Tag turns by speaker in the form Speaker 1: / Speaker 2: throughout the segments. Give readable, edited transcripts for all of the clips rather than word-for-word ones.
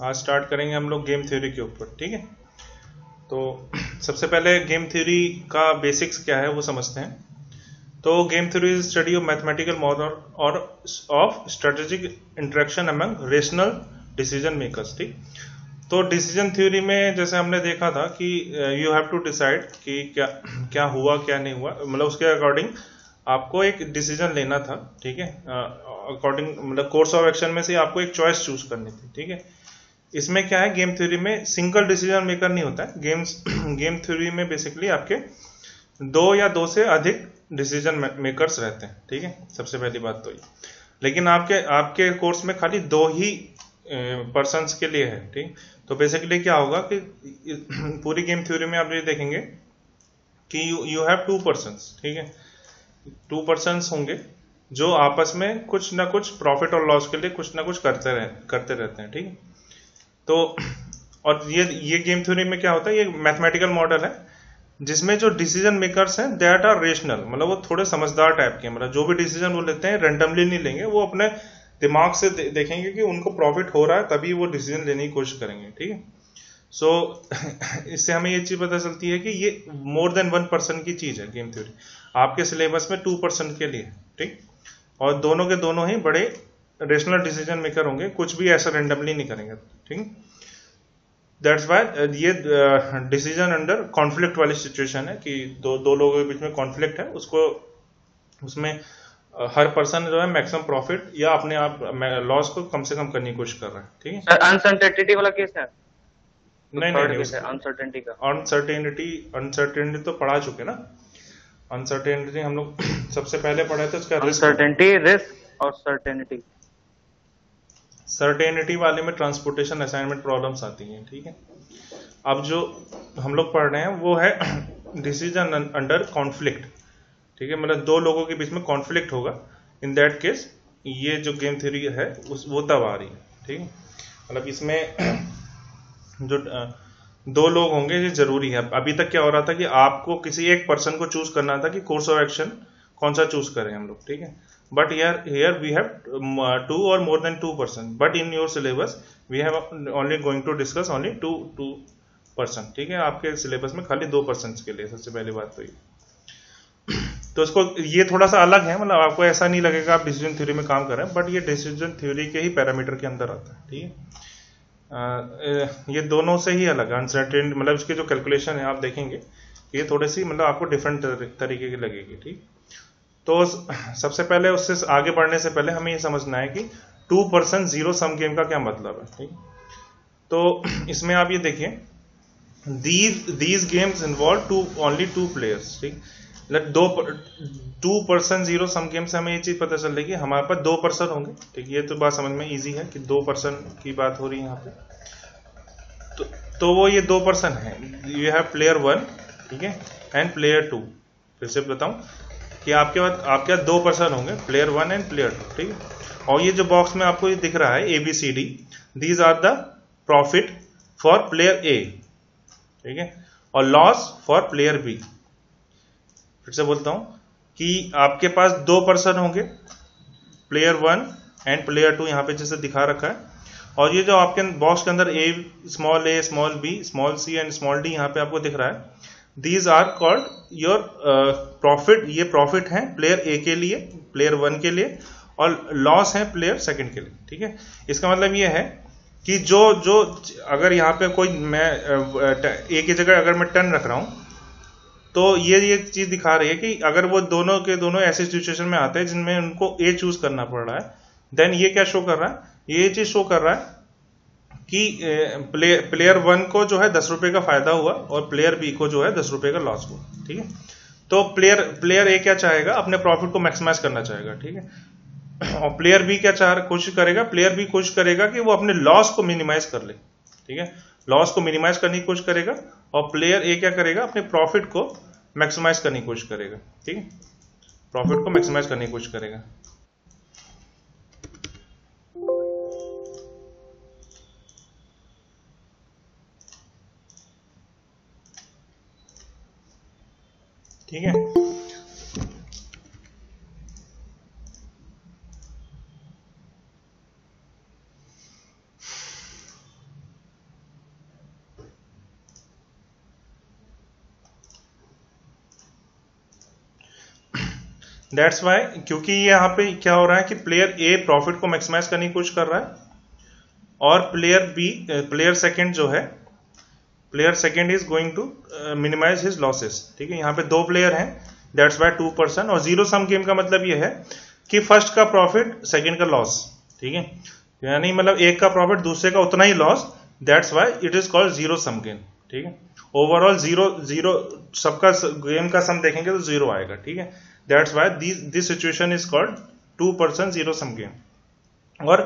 Speaker 1: आज स्टार्ट करेंगे हम लोग गेम थ्योरी के ऊपर। ठीक है, तो सबसे पहले गेम थ्योरी का बेसिक्स क्या है वो समझते हैं। तो game theory is study of mathematical model और of strategic interaction among rational decision makers. ठीक, तो डिसीजन थ्योरी में जैसे हमने देखा था कि यू हैव टू डिसाइड कि क्या क्या हुआ क्या नहीं हुआ, मतलब उसके अकॉर्डिंग आपको एक डिसीजन लेना था। ठीक है, अकॉर्डिंग मतलब कोर्स ऑफ एक्शन में से आपको एक चॉइस चूज करनी थी। ठीक है, इसमें क्या है, गेम थ्योरी में सिंगल डिसीजन मेकर नहीं होता है। गेम थ्योरी में बेसिकली आपके दो या दो से अधिक डिसीजन मेकर्स रहते हैं। ठीक है, सबसे पहली बात तो ये, लेकिन आपके आपके कोर्स में खाली दो ही पर्सन्स के लिए है। ठीक, तो बेसिकली क्या होगा कि पूरी गेम थ्योरी में आप ये देखेंगे कि यू हैव टू पर्सन्स। ठीक है, टू पर्सन्स होंगे जो आपस में कुछ ना कुछ प्रॉफिट और लॉस के लिए कुछ ना कुछ करते रहते हैं। ठीक है, तो और ये गेम थ्योरी में क्या होता है, ये मैथमेटिकल मॉडल है जिसमें जो डिसीजन मेकर्स हैं दैट आर रेशनल, मतलब वो थोड़े समझदार टाइप के, मतलब जो भी डिसीजन वो लेते हैं रैंडमली नहीं लेंगे, वो अपने दिमाग से देखेंगे कि उनको प्रॉफिट हो रहा है तभी वो डिसीजन लेने की कोशिश करेंगे। ठीक है, सो इससे हमें ये चीज पता चलती है कि ये मोर देन वन पर्सन की चीज है गेम थ्योरी। आपके सिलेबस में 2% के लिए। ठीक, और दोनों के दोनों ही बड़े रेशनल डिसीजन मेकर होंगे, कुछ भी ऐसा रेंडमली नहीं करेंगे। ठीक, दैट्स वाई ये डिसीजन अंडर कॉन्फ्लिक्ट वाली सिचुएशन है कि दो लोगों के बीच में कॉन्फ्लिक्ट है, उसको उसमें हर पर्सन जो है मैक्सिमम प्रॉफिट या अपने आप लॉस को कम से कम करने की कोशिश कर रहा है। ठीक है,
Speaker 2: अनसर्टेनिटी वाला केस है।
Speaker 1: नहीं नहीं
Speaker 2: थर्ड
Speaker 1: नहीं,
Speaker 2: केस
Speaker 1: उस
Speaker 2: है अनसर्टेनिटी का।
Speaker 1: अनसर्टेनिटी तो पढ़ा चुके ना। अनसर्टेनिटी हम लोग सबसे पहले पढ़े थे, उसका रिस्क है।
Speaker 2: अनसर्टेनिटी, रिस्क और सर्टेनिटी।
Speaker 1: सर्टेनिटी वाले में ट्रांसपोर्टेशन असाइनमेंट प्रॉब्लम्स आती हैं। ठीक है, अब जो हम लोग पढ़ रहे हैं वो है डिसीजन अंडर कॉन्फ्लिक्ट। ठीक है, मतलब दो लोगों के बीच में कॉन्फ्लिक्ट होगा, इन दैट केस ये जो गेम थ्योरी है वो तब आ रही है। ठीक है, मतलब इसमें जो दो लोग होंगे ये जरूरी है। अभी तक क्या हो रहा था कि आपको किसी एक पर्सन को चूज करना था कि कोर्स ऑफ एक्शन कौन सा चूज करें हम लोग। ठीक है, but here we have to और more than 2%, but in your syllabus we have only going to discuss only two person. ठीक है, आपके सिलेबस में खाली 2% के लिए, सबसे पहली बात तो ये। तो इसको ये थोड़ा सा अलग है, मतलब आपको ऐसा नहीं लगेगा आप डिसीजन थ्योरी में काम कर रहे हैं, बट ये डिसीजन थ्योरी के ही पैरामीटर के अंदर आता है। ठीक है, ये दोनों से ही अलग है। अनसर्टेन मतलब इसकी जो कैलकुलेशन है आप देखेंगे ये थोड़ी सी मतलब आपको डिफरेंट तरीके की लगेगी। ठीक, तो सबसे पहले उससे आगे बढ़ने से पहले हमें ये समझना है कि 2% जीरो सम गेम का क्या मतलब है। ठीक, तो इसमें आप ये देखिए, these games involve only two players। ठीक, दो 2% जीरो सम गेम से हमें ये चीज पता चल रही है कि हमारे पास 2% होंगे। ठीक, ये तो बात समझ में इजी है कि 2% की बात हो रही है यहाँ पे। तो वो ये 2% है, यू हैव प्लेयर 1, ठीक है, एंड प्लेयर 2। फिर से बताऊं कि आपके 2% होंगे, प्लेयर 1 एंड प्लेयर 2। ठीक है, और ये जो बॉक्स में आपको ये दिख रहा है ABCD, these are the profit for player A। ठीक है, और लॉस फॉर प्लेयर बी। फिर से बोलता हूं कि आपके पास 2% होंगे, प्लेयर 1 एंड प्लेयर 2 यहां पे जैसे दिखा रखा है, और ये जो आपके बॉक्स के अंदर a small b small c and small d यहां पे आपको दिख रहा है, these are called your profit. ये प्रॉफिट है प्लेयर a के लिए, प्लेयर 1 के लिए, और लॉस है प्लेयर 2 के लिए। ठीक है, इसका मतलब ये है कि जो जो अगर यहाँ पे कोई मैं a की जगह अगर मैं 10 रख रहा हूं, तो ये चीज दिखा रही है कि अगर वो दोनों के दोनों ऐसे सिचुएशन में आते हैं जिनमें उनको ए चूज करना पड़ रहा है, देन ये क्या शो कर रहा है, ये चीज शो कर रहा है कि प्लेयर 1 को जो है 10 रुपए का फायदा हुआ और प्लेयर बी को जो है 10 रुपए का लॉस हुआ। ठीक है, तो प्लेयर ए क्या चाहेगा, अपने प्रॉफिट को मैक्सिमाइज करना चाहेगा। ठीक है, और प्लेयर बी क्या कोशिश करेगा, प्लेयर बी कोशिश करेगा कि वो अपने लॉस को मिनिमाइज कर ले। ठीक है, लॉस को मिनिमाइज करने की कोशिश करेगा, और प्लेयर ए क्या करेगा, अपने प्रॉफिट को मैक्सिमाइज करने की कोशिश करेगा। ठीक है, प्रॉफिट को मैक्सिमाइज करने की कोशिश करेगा। ठीक है, दैट्स वाई, क्योंकि यहाँ पे क्या हो रहा है कि प्लेयर ए प्रॉफिट को मैक्सिमाइज करने की कोशिश कर रहा है और प्लेयर सेकंड जो है, player second is going to minimize his losses. ठीक है, यहाँ पे दो प्लेयर हैं, दैट्स वाई 2%। और जीरो सम गेम का मतलब ये है कि फर्स्ट का प्रॉफिट सेकंड का लॉस। ठीक है, यानी मतलब एक का प्रॉफिट दूसरे का उतना ही loss, that's why it is called zero sum game. ठीक है, ओवरऑल जीरो जीरो सबका गेम का सम देखेंगे तो जीरो आएगा। ठीक है, that's why this situation is called 2% zero sum game. और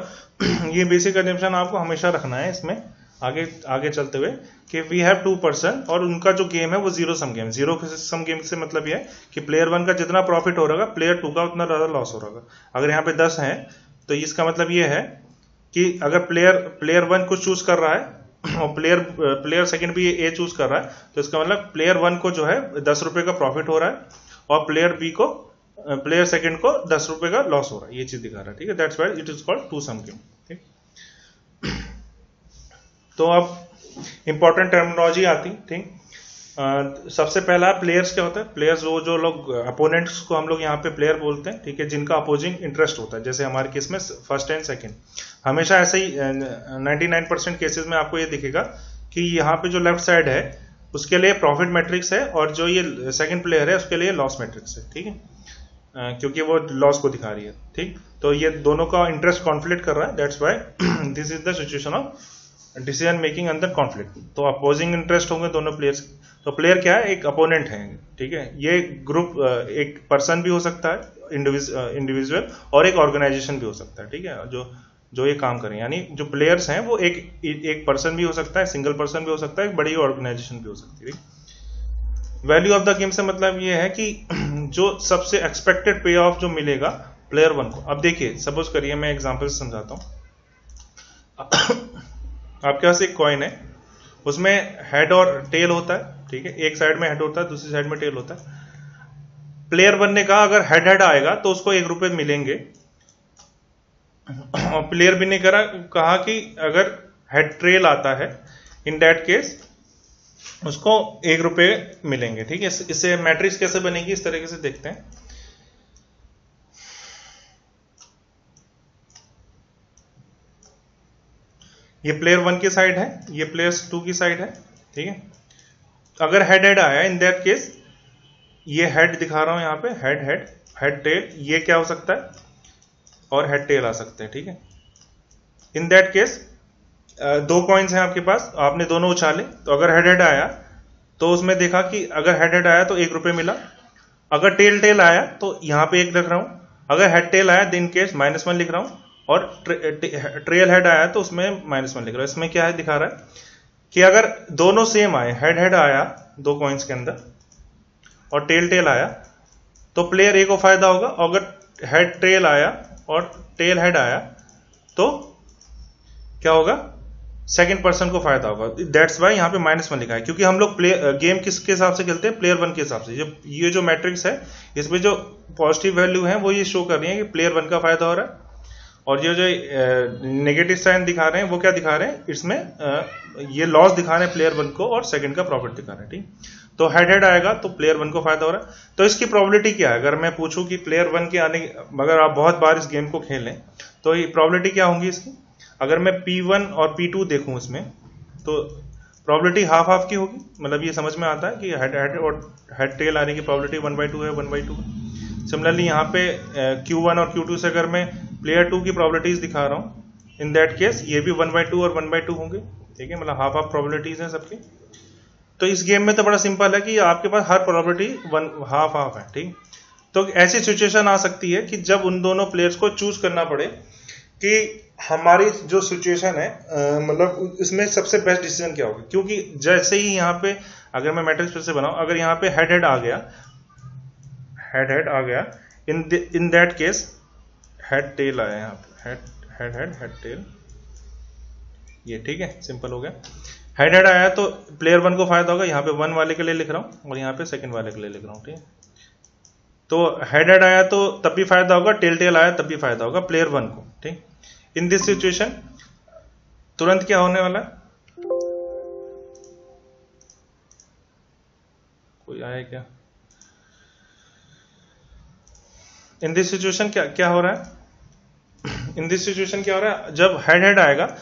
Speaker 1: ये बेसिक कंजम्पशन आपको हमेशा रखना है इसमें आगे आगे चलते हुए कि वी हैव 2% और उनका जो गेम है वो zero sum game. Zero sum game से मतलब ये है कि प्लेयर वन का जितना प्रॉफिट हो रहा है प्लेयर टू का उतना ज्यादा लॉस हो रहा है। अगर यहाँ पे 10 है तो इसका मतलब ये है कि अगर प्लेयर वन को चूज कर रहा है और प्लेयर सेकंड भी ए चूज कर रहा है तो इसका मतलब प्लेयर वन को जो है 10 रुपए का प्रॉफिट हो रहा है और प्लेयर सेकंड को 10 रुपए का लॉस हो रहा है। ये चीज दिखा रहा है। ठीक है, that's why it is called two sum game. ठीक, तो अब इंपॉर्टेंट टर्मिनोलॉजी आती। ठीक, सबसे पहला प्लेयर्स क्या होता है? प्लेयर्स वो जो लोग अपोनेंट्स को हम लोग यहाँ पे प्लेयर बोलते हैं। ठीक है, जिनका अपोजिंग इंटरेस्ट होता है, जैसे हमारे केस में फर्स्ट एंड सेकंड। हमेशा ऐसे ही 99% केसेस में आपको ये दिखेगा कि यहाँ पे जो लेफ्ट साइड है उसके लिए प्रॉफिट मैट्रिक्स है और जो ये सेकंड प्लेयर है उसके लिए लॉस मैट्रिक्स है। ठीक है, क्योंकि वो लॉस को दिखा रही है। ठीक, तो ये दोनों का इंटरेस्ट कॉन्फ्लिक्ट कर रहा है, that's why this is the situation of decision making under conflict. तो अपोजिंग इंटरेस्ट होंगे दोनों प्लेयर्स। तो प्लेयर क्या है? एक अपोनेंट है। ठीक है, ये ग्रुप एक पर्सन भी हो सकता है इंडिविजुअल और एक ऑर्गेनाइजेशन भी हो सकता है। ठीक है, जो ये काम करें, यानी जो प्लेयर्स हैं वो एक पर्सन भी हो सकता है, सिंगल पर्सन भी हो सकता है, एक बड़ी ऑर्गेनाइजेशन भी हो सकती है। वैल्यू ऑफ द गेम से मतलब ये है कि जो सबसे एक्सपेक्टेड पे ऑफ जो मिलेगा प्लेयर वन को। अब देखिए, सपोज करिए, मैं एग्जांपल से समझाता हूं। आपके पास एक कॉइन है, उसमें हेड और टेल होता है। ठीक है, एक साइड में हेड होता है, दूसरी साइड में टेल होता है। प्लेयर वन ने कहा अगर हेड हेड आएगा तो उसको 1 रुपए मिलेंगे और प्लेयर बी ने कहा कि अगर हेड ट्रेल आता है, इन दैट केस उसको 1 रुपए मिलेंगे। ठीक है, इससे मैट्रिक्स कैसे बनेगी इस तरीके से देखते हैं। ये प्लेयर वन की साइड है, ये प्लेयर टू की साइड है। ठीक है, अगर हेड हेड आया, इन दैट केस ये हेड दिखा रहा हूं यहां पे, हेड टेल, ये क्या हो सकता है? और हेड टेल आ सकते हैं। ठीक है, इन दैट केस दो कॉइन्स हैं आपके पास, आपने दोनों उछाले, तो अगर हेड हेड आया तो उसमें देखा कि अगर हेड हेड आया तो 1 रुपए मिला। अगर टेल टेल आया तो यहां पे 1 लिख रहा हूं, अगर हेड टेल आया तो इन केस -1 लिख रहा हूं, और ट्रेल हेड आया तो उसमें -1 लिख रहा हूं। इसमें क्या है दिखा रहा है कि अगर दोनों सेम आए, हेड हेड आया दो कॉइन्स के अंदर और टेल टेल आया, तो प्लेयर ए को फायदा होगा। अगर हेड ट्रेल आया और टेल हेड आया तो क्या होगा? सेकंड पर्सन को फायदा होगा। दैट्स वाई यहां पे -1 लिखा है, क्योंकि हम लोग गेम किसके हिसाब से खेलते हैं? प्लेयर वन के हिसाब से। जब ये जो मैट्रिक्स है इसमें जो पॉजिटिव वैल्यू है वो ये शो कर रही है कि प्लेयर वन का फायदा हो रहा है, और ये जो नेगेटिव साइन दिखा रहे हैं वो क्या दिखा रहे हैं? इसमें ये लॉस दिखा रहे हैं प्लेयर वन को और सेकंड का प्रॉफिट दिखा रहे हैं। ठीक, तो हेड हेड आएगा तो प्लेयर वन को फायदा हो रहा है। तो इसकी प्रोबेबिलिटी क्या है? अगर मैं पूछूं कि प्लेयर वन के आने, अगर आप बहुत बार इस गेम को खेलें तो ये प्रोबेबिलिटी क्या होंगी इसकी? अगर मैं P1 और P2 देखूं इसमें, तो प्रोबेबिलिटी हाफ हाफ की होगी। मतलब ये समझ में आता है कि हेड हेड और हेड टेल आने की प्रोबेबिलिटी 1/2 है, 1/2 है। सिमिलरली यहाँ पे Q1 और Q2 से अगर मैं प्लेयर 2 की प्रोबेबिलिटीज दिखा रहा हूँ, इन दैट केस ये भी 1/2 और 1/2 होंगे। ठीक है, मतलब हाफ हाफ प्रोबेबिलिटीज हैं सबकी। तो इस गेम में तो बड़ा सिंपल है कि आपके पास हर प्रोबेबिलिटी हाफ हाफ है। ठीक, तो ऐसी सिचुएशन आ सकती है कि जब उन दोनों प्लेयर्स को चूज करना पड़े कि हमारी जो सिचुएशन है, मतलब इसमें सबसे बेस्ट डिसीजन क्या होगा। क्योंकि जैसे ही यहाँ पे अगर मैं मैट्रिक्स फिर से बनाऊं, अगर यहाँ पे हेड हेड आ गया, इन दैट केस हेड टेल आया यहाँ पे, हेड टेल, ये ठीक है, सिंपल हो गया। हेड हेड आया तो प्लेयर वन को फायदा होगा, यहाँ पे 1 वाले के लिए लिख रहा हूं और यहाँ पे सेकंड वाले के लिए लिख रहा हूं। ठीक है, तो हेड हेड आया तो तब भी फायदा होगा, टेल टेल आया तब भी फायदा होगा प्लेयर वन को। ठीक, इन दिस सिचुएशन तुरंत क्या होने वाला है? कोई आया क्या? इन दिस सिचुएशन क्या क्या हो रहा है, इन दिस सिचुएशन क्या हो रहा है, जब हेड हेड आएगा,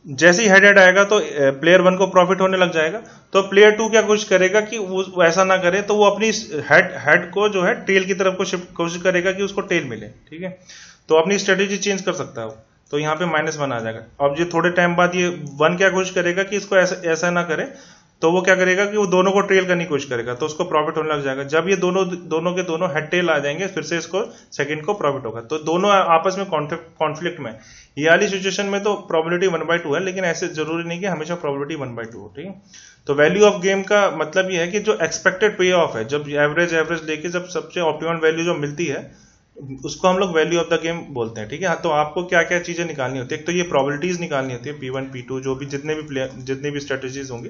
Speaker 1: जैसे ही हेड हेड आएगा तो प्लेयर 1 को प्रॉफिट होने लग जाएगा, तो प्लेयर 2 क्या कोशिश करेगा कि वो ऐसा ना करे, तो वो अपनी हेड को जो है टेल की तरफ को शिफ्ट कोशिश करेगा कि उसको टेल मिले, ठीक है। तो अपनी स्ट्रेटेजी चेंज कर सकता है वो, तो यहाँ पे -1 आ जाएगा। अब ये थोड़े टाइम बाद ये 1 क्या कोशिश करेगा कि इसको ऐसा ना करे, तो वो क्या करेगा कि वो दोनों को ट्रेल करने की कोशिश करेगा, तो उसको प्रॉफिट होने लग जाएगा। जब ये दोनों के दोनों हेड टेल आ जाएंगे, फिर से इसको सेकंड को प्रॉफिट होगा, तो दोनों आपस में कॉन्फ्लिक्ट में। ये वाली सिचुएशन में तो प्रोबेबिलिटी 1/2 है, लेकिन ऐसे जरूरी नहीं कि हमेशा प्रोबेबिलिटी 1/2 हो, ठीक है। तो वैल्यू ऑफ गेम का मतलब ये है कि जो एक्सपेक्टेड पे ऑफ है, जब एवरेज लेके जब सबसे ऑप्टिमम वैल्यू जो मिलती है, उसको हम लोग वैल्यू ऑफ द गेम बोलते हैं, ठीक है। तो आपको क्या क्या चीजें निकालनी होती है, एक तो ये प्रोबेबिलिटीज निकालनी होती है, P1 P2 जो भी जितने भी स्ट्रेटेजीज होंगे,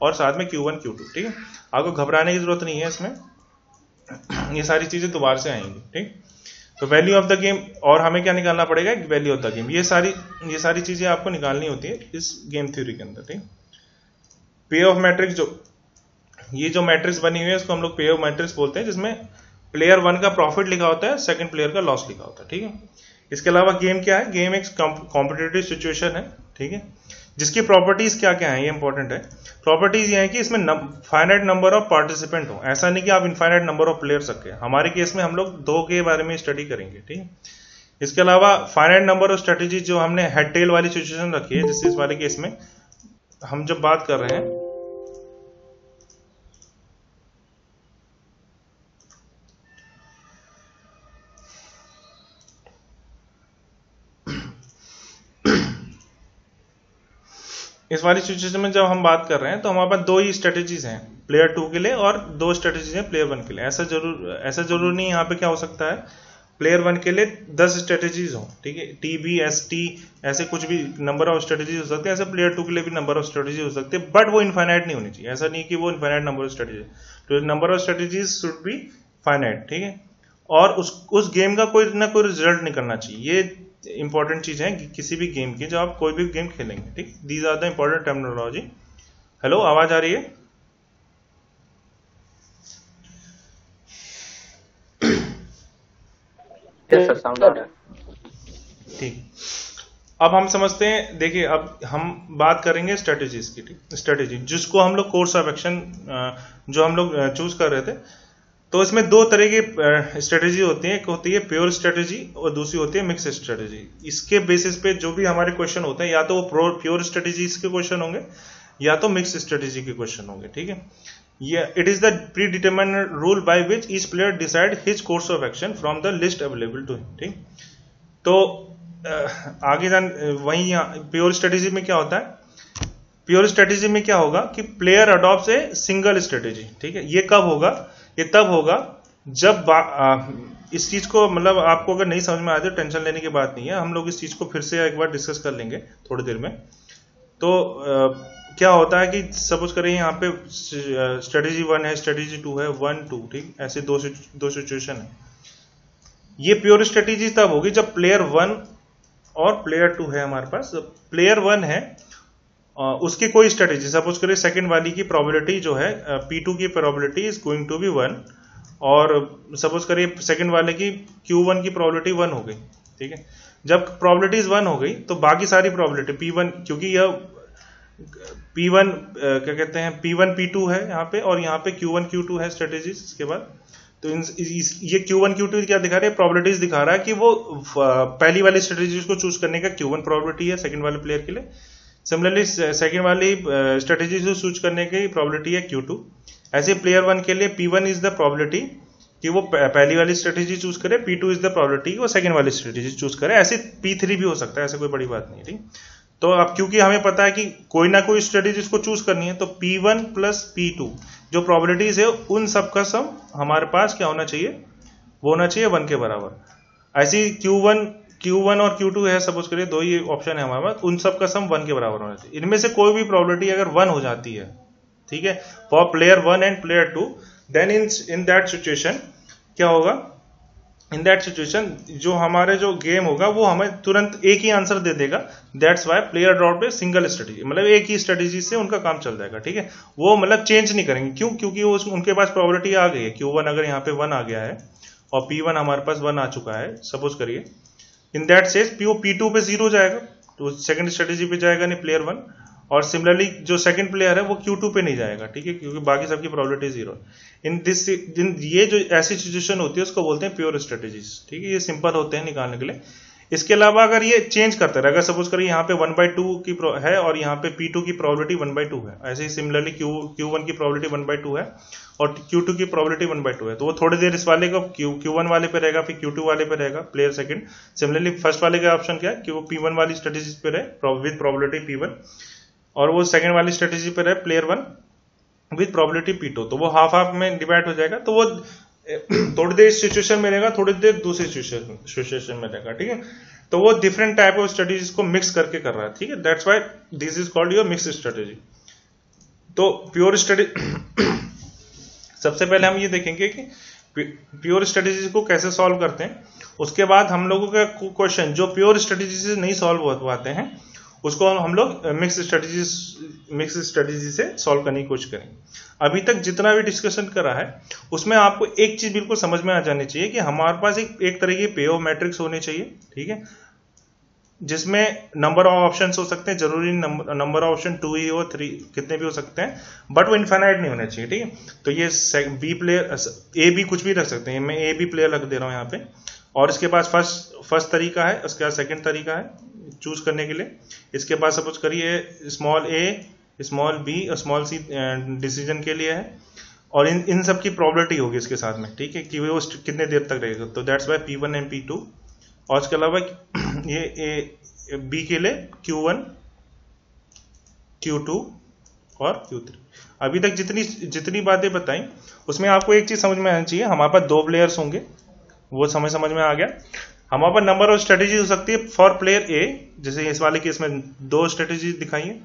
Speaker 1: और साथ में Q1 Q2, ठीक है। आपको घबराने की जरूरत नहीं है इसमें, ये सारी चीजें दोबारा से आएंगी, ठीक। तो वैल्यू ऑफ द गेम, और हमें क्या निकालना पड़ेगा, वैल्यू ऑफ द गेम। ये सारी चीजें आपको निकालनी होती है इस गेम थ्योरी के अंदर, ठीक। पे ऑफ मैट्रिक्स, ये जो मैट्रिक्स बनी हुई है इसको हम लोग पे ऑफ मैट्रिक्स बोलते हैं, जिसमें प्लेयर 1 का प्रॉफिट लिखा होता है, सेकंड प्लेयर का लॉस लिखा होता है, ठीक है। इसके अलावा गेम क्या है, गेम एक कॉम्पिटिटिव सिचुएशन है, ठीक है, जिसकी प्रॉपर्टीज क्या क्या है, ये इंपॉर्टेंट है। प्रॉपर्टीज ये है कि इसमें फाइनाइट नंबर ऑफ पार्टिसिपेंट हो, ऐसा नहीं कि आप इनफाइनाइट नंबर ऑफ प्लेयर्स रखें। हमारे केस में हम लोग 2 के बारे में स्टडी करेंगे, ठीक है। इसके अलावा फाइनाइट नंबर ऑफ स्ट्रेटेजी जो हमने हेड टेल वाली सिचुएशन रखी है, जिससे इस वाले केस में हम जब बात कर रहे हैं, इस वाली सिचुएशन में जब हम बात कर रहे हैं, तो हमारे पास 2 ही स्ट्रेटेजीज हैं प्लेयर 2 के लिए, और 2 स्ट्रेटेजीज हैं प्लेयर 1 के लिए। ऐसा जरूर नहीं, यहाँ पे क्या हो सकता है, प्लेयर 1 के लिए 10 स्ट्रेटेजीज हो, ठीक है, TB ST ऐसे कुछ भी नंबर ऑफ स्ट्रेटेजीज हो सकते हैं, ऐसे प्लेयर 2 के लिए भी नंबर ऑफ स्ट्रेटेजी हो सकते हैं, बट वो इनफाइनाइट नहीं होनी चाहिए। ऐसा नहीं कि वो इनफाइनाइट नंबर ऑफ स्ट्रेटेजी, तो number of strategies should be finite, ठीक है। और उस गेम का कोई ना कोई रिजल्ट निकलना चाहिए, ये इंपॉर्टेंट चीज है किसी भी गेम की, जब आप कोई भी गेम खेलेंगे, ठीक। These are the important terminology. Hello, आवाज आ रही है?
Speaker 2: यस सर, साउंड आ रहा है।
Speaker 1: ठीक, अब हम समझते हैं, देखिए अब हम बात करेंगे स्ट्रेटेजीज की, ठीक। स्ट्रेटेजी जिसको हम लोग कोर्स ऑफ एक्शन जो हम लोग चूज कर रहे थे, तो इसमें 2 तरह की स्ट्रेटेजी होती है, एक होती है प्योर स्ट्रेटेजी और दूसरी होती है मिक्स स्ट्रेटेजी। इसके बेसिस पे जो भी हमारे क्वेश्चन होते हैं, या तो वो प्योर स्ट्रेटेजी के क्वेश्चन होंगे, या तो मिक्स स्ट्रेटेजी के क्वेश्चन होंगे, ठीक है। ये it is the predetermined rule by which each player decide his course of action from the list available to him, ठीक। तो आगे वही प्योर स्ट्रेटेजी में क्या होता है, प्योर स्ट्रेटेजी में क्या होगा कि player adopt a single strategy, ठीक है। ये कब होगा, ये तब होगा जब इस चीज को, मतलब आपको अगर नहीं समझ में आ जाए, टेंशन लेने की बात नहीं है, हम लोग इस चीज को फिर से एक बार डिस्कस कर लेंगे थोड़ी देर में। तो क्या होता है कि सपोज करें यहाँ पे स्ट्रेटेजी 1 है, स्ट्रेटेजी 2 है, 1 2, ठीक, ऐसे दो सिचुएशन है। ये प्योर स्ट्रेटेजी तब होगी जब प्लेयर 1 और प्लेयर 2 है हमारे पास। प्लेयर 1 है, उसकी कोई स्ट्रेटेजी, सपोज करें सेकंड वाली की प्रोबेबिलिटी जो है, P2 की probability is going to be 1, और सपोज करिए सेकंड वाले की Q1 की प्रोबेबिलिटी 1 हो गई, ठीक है। जब प्रोबेबिलिटीज 1 हो गई, तो बाकी सारी प्रोबेबिलिटी P1, क्योंकि यह P1 क्या कहते हैं, P1 P2 है यहाँ पे, और यहाँ पे Q1 Q2 है स्ट्रेटेजीज। इसके बाद तो ये Q1 Q2 क्या दिखा रहा है, प्रोबेबिलिटीज दिखा रहा है कि वो पहली वाली स्ट्रेटेजीज को चूज करने का Q1 प्रोबेबिलिटी है सेकंड वाले प्लेयर के लिए। सिमिलरली सेकंड वाली स्ट्रेटेजी को चूज करने की प्रोबेबिलिटी है Q2। ऐसे प्लेयर 1 के लिए P1 इज द प्रोबेबिलिटी कि वो पहली वाली स्ट्रेटेजी चूज करे, P2 इज द प्रोबेबिलिटी कि वो सेकंड वाली स्ट्रेटेजी चूज करे। ऐसे P3 भी हो सकता है, ऐसे कोई बड़ी बात नहीं, ठीक। तो अब क्योंकि हमें पता है कि कोई ना कोई स्ट्रेटेजी को चूज करनी है, तो P1 प्लस P2 जो प्रोबेबिलिटीज है, उन सब का सम हमारे पास क्या होना चाहिए, वो होना चाहिए 1 के बराबर। ऐसी Q1 और Q2 है, सपोज करिए 2 ही ऑप्शन है हमारे पास, उन सब का सम 1 के बराबर होना चाहिए। इनमें से कोई भी प्रोबेबिलिटी अगर 1 हो जाती है, ठीक है, for player 1 and player 2, then in that situation क्या होगा, इन दैट सिचुएशन जो हमारे जो गेम होगा वो हमें तुरंत एक ही आंसर दे देगा। That's why player drop a single strategy, मतलब एक ही स्ट्रेटेजी से उनका काम चल जाएगा, ठीक है। वो मतलब चेंज नहीं करेंगे, क्यों, क्योंकि वो उनके पास प्रोबेबिलिटी आ गई है। Q1 अगर यहाँ पे 1 आ गया है और P1 हमारे पास 1 आ चुका है, सपोज करिए, इन दैट सेज P2 पे 0 जाएगा, तो सेकंड स्ट्रेटेजी पे जाएगा नहीं प्लेयर 1, और सिमिलरली जो सेकंड प्लेयर है वो Q2 पे नहीं जाएगा, ठीक है, क्योंकि बाकी सबकी प्रोबेबिलिटी 0 है। ये जो ऐसी सिचुएशन होती है उसको बोलते हैं प्योर स्ट्रेटेजीज, ठीक है, ये सिंपल होते हैं निकालने के लिए। इसके अलावा अगर ये चेंज करते रहे, अगर सपोज करिए यहाँ पे 1/2 की है और यहाँ पे P2 की प्रोबेबिलिटी 1/2 है, ऐसे ही सिमिलरली Q1 की प्रोबेबिलिटी 1/2 है और Q2 की प्रोबेबिलिटी 1/2 है, तो वो थोड़ी देर इस वाले को Q1 वाले पे रहेगा, फिर Q2 वाले पे रहेगा प्लेयर सेकंड। सिमिलरली फर्स्ट वाले का ऑप्शन क्या है कि वो P1 वाली स्ट्रेटेजी पे रहे विद प्रोबेबिलिटी P1, और वो सेकंड वाली स्ट्रेटेजी पे रहे प्लेयर 1 विद प्रोबेबिलिटी P2, तो वो हाफ हाफ में डिवाइड हो जाएगा, तो वो थोड़ी देर सिचुएशन में रहेगा, थोड़ी देर दूसरी सिचुएशन में रहेगा, ठीक है, तो वो डिफरेंट टाइप ऑफ स्ट्रेटेजीज को मिक्स करके कर रहा है, ठीक है, that's why this is called your mix strategy. तो प्योर स्ट्रेटेजी सबसे पहले हम ये देखेंगे कि प्योर स्ट्रेटेजी को कैसे सॉल्व करते हैं, उसके बाद हम लोगों का क्वेश्चन जो प्योर स्ट्रेटेजी से नहीं सॉल्व हो पाते हैं उसको हम लोग मिक्स स्ट्रेटेजी से सॉल्व करने की कोशिश करेंगे। अभी तक जितना भी डिस्कशन करा है उसमें आपको एक चीज बिल्कुल समझ में आ जानी चाहिए कि हमारे पास एक तरह की पे ऑफ मैट्रिक्स होनी चाहिए, ठीक है, जिसमें नंबर ऑफ ऑप्शंस हो सकते हैं, जरूरी नंबर ऑफ ऑप्शन 2 ही हो, 3 कितने भी हो सकते हैं, बट वो इनफाइनाइट नहीं होना चाहिए, ठीक है। तो ये बी प्लेयर ए बी कुछ भी रख सकते हैं, मैं ए बी प्लेयर रख दे रहा हूं यहाँ पे, और इसके पास फर्स्ट तरीका है, उसके बाद सेकंड तरीका है चूज करने के लिए, इसके बाद सपोज करिए स्मॉल ए स्मॉल बी और स्मॉल सी डिसीजन के लिए है, और इन सब की प्रोबेबिलिटी होगी इसके साथ में, ठीक है, कि वो कितने देर तक रहेगा, तो that's Y P1 and P2, और इसके अलावा ये बी के लिए Q1 Q2 और Q3। अभी तक जितनी बातें बताई उसमें आपको एक चीज समझ में आनी चाहिए, हमारे पास 2 प्लेयर्स होंगे, वो समझ में आ गया। हमारे पास नंबर ऑफ स्ट्रेटेजी हो सकती है फॉर प्लेयर ए, जैसे इस वाले केस में 2 स्ट्रेटेजी दिखाई है,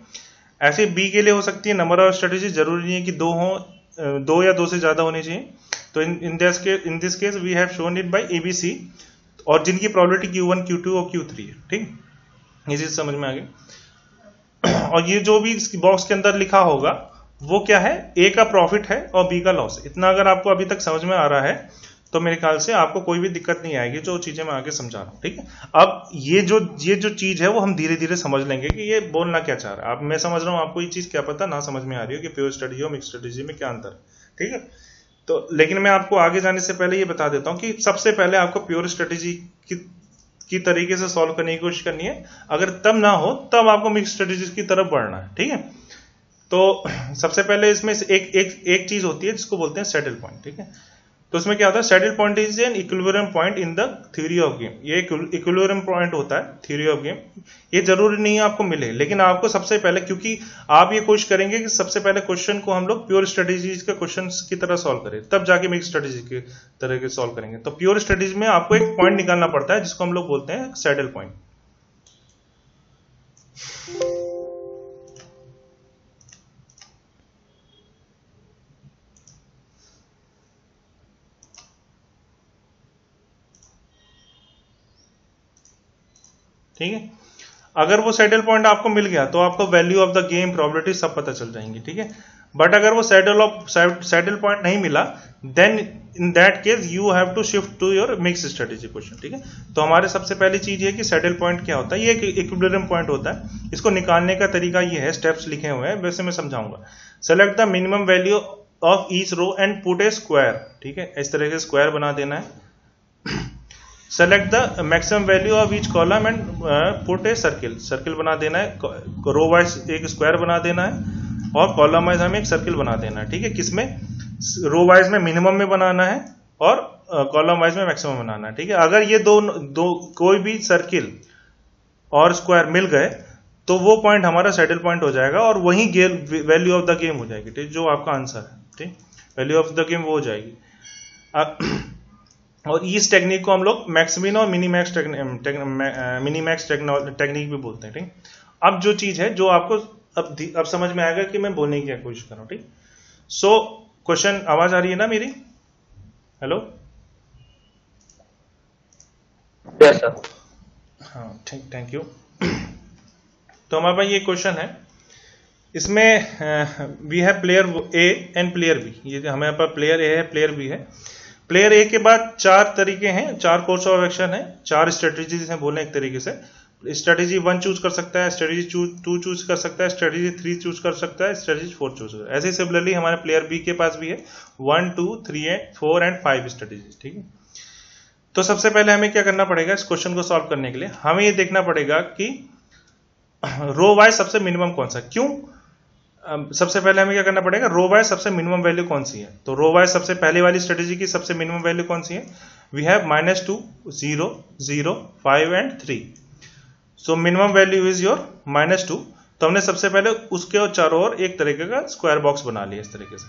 Speaker 1: ऐसे बी के लिए हो सकती है नंबर ऑफ स्ट्रेटेजी, जरूरी नहीं है कि 2 हो, 2 या 2 से ज्यादा होनी चाहिए, तो in this case we have shown it by ABC, और जिनकी प्रोबेबिलिटी Q1 Q2 और Q3 है, ठीक, ये चीज समझ में आ गई। और ये जो भी बॉक्स के अंदर लिखा होगा वो क्या है, ए का प्रॉफिट है और बी का लॉस, इतना अगर आपको अभी तक समझ में आ रहा है तो मेरे ख्याल से आपको कोई भी दिक्कत नहीं आएगी, जो चीजें मैं आगे समझा रहा हूं, ठीक है। अब ये जो चीज है वो हम धीरे धीरे समझ लेंगे कि ये बोलना क्या चाह रहा है। अब मैं समझ रहा हूं, आपको ये चीज क्या पता ना समझ में आ रही हो कि प्योर स्ट्रेटेजी और मिक्स स्ट्रेटेजी में क्या अंतर है, ठीक है। तो लेकिन मैं आपको आगे जाने से पहले ये बता देता हूं कि सबसे पहले आपको प्योर स्ट्रेटेजी की तरीके से सॉल्व करने की कोशिश करनी है, अगर तब ना हो तब आपको मिक्स स्ट्रेटेजी की तरफ बढ़ना है, ठीक है। तो सबसे पहले इसमें एक चीज होती है जिसको बोलते हैं सैडल पॉइंट, ठीक है। तो उसमें क्या होता है, saddle point is an equilibrium point in the theory of game, ये इक्विलिब्रियम पॉइंट होता है थ्योरी ऑफ गेम, ये जरूरी नहीं है आपको मिले, लेकिन आपको सबसे पहले, क्योंकि आप ये कोशिश करेंगे कि सबसे पहले क्वेश्चन को हम लोग प्योर स्ट्रेटेजीज के क्वेश्चन की तरह सॉल्व करें, तब जाके मिक्स स्ट्रेटेजी की तरह के सॉल्व करेंगे। तो प्योर स्ट्रेटेजी में आपको एक पॉइंट निकालना पड़ता है जिसको हम लोग बोलते हैं सैडल पॉइंट। ठीक है, अगर वो सैडल पॉइंट आपको मिल गया तो आपको value of the game, probability सब पता चल जाएंगी, ठीक है। बट अगर वो सैडल पॉइंट नहीं मिला, then in that case you have to shift to your mix strategy question, ठीक है। तो हमारे सबसे पहली चीज ये कि सैडल पॉइंट क्या होता है, ये एक इक्विलिब्रियम पॉइंट होता है, इसको निकालने का तरीका ये है, स्टेप्स लिखे हुए हैं, वैसे मैं समझाऊंगा। Select the minimum value of each row and put a square, ठीक है, इस तरह से स्क्वायर बना देना है। Select the maximum value of each column and put a circle बना देना है, रो वाइज एक स्क्वायर बना देना है और कॉलम वाइज हमें एक सर्किल बना देना है, ठीक है। किसमें, रो वाइज में मिनिमम में बनाना है और कॉलम वाइज में मैक्सिमम बनाना है, ठीक है। अगर ये दो कोई भी सर्किल और स्क्वायर मिल गए तो वो पॉइंट हमारा सैडल पॉइंट हो जाएगा और वही वैल्यू ऑफ द गेम हो जाएगी, ठीक, जो आपका आंसर है, ठीक, वैल्यू ऑफ द गेम वो हो जाएगी। और इस टेक्निक को हम लोग मैक्समिन और मिनीमैक्स टेक्निक भी बोलते हैं, ठीक। अब जो चीज है जो आपको अब समझ में आएगा कि मैं बोलने की क्या कोशिश कर रहा हूं, ठीक। सो क्वेश्चन, आवाज आ रही है ना मेरी? Hello,
Speaker 2: yes sir.
Speaker 1: हाँ, ठीक, थैंक यू। तो हमारे पास ये क्वेश्चन है, इसमें we have player A and player B, ये हमारे पास प्लेयर ए है, प्लेयर बी है। प्लेयर ए के बाद 4 तरीके हैं, 4 कोर्स ऑफ एक्शन है, 4 स्ट्रेटेजीज हैं बोले एक तरीके से। स्ट्रेटेजी 1 चूज कर सकता है, स्ट्रेटेजी 2 चूज कर सकता है, स्ट्रेटेजी 3 चूज कर सकता है, स्ट्रेटेजी 4 चूज कर सकता है। ऐसे सिमिलरली हमारे प्लेयर बी के पास भी है 1, 2, 3, 4 एंड 5 स्ट्रेटेजी। ठीक है, तो सबसे पहले हमें क्या करना पड़ेगा इस क्वेश्चन को सॉल्व करने के लिए, हमें ये देखना पड़ेगा कि रो वाइज सबसे मिनिमम कौन सा। क्यों? सबसे पहले हमें क्या करना पड़ेगा, रो वाइज सबसे मिनिमम वैल्यू कौन सी है। तो रो वाइज सबसे पहले वाली स्ट्रेटेजी की सबसे मिनिमम वैल्यू कौन सी है, we have -2, 0, 0, 5 and 3। So minimum value is your -2। तो हमने सबसे पहले उसके चारों ओर एक तरीके का स्क्वायर बॉक्स बना लिया इस तरीके से।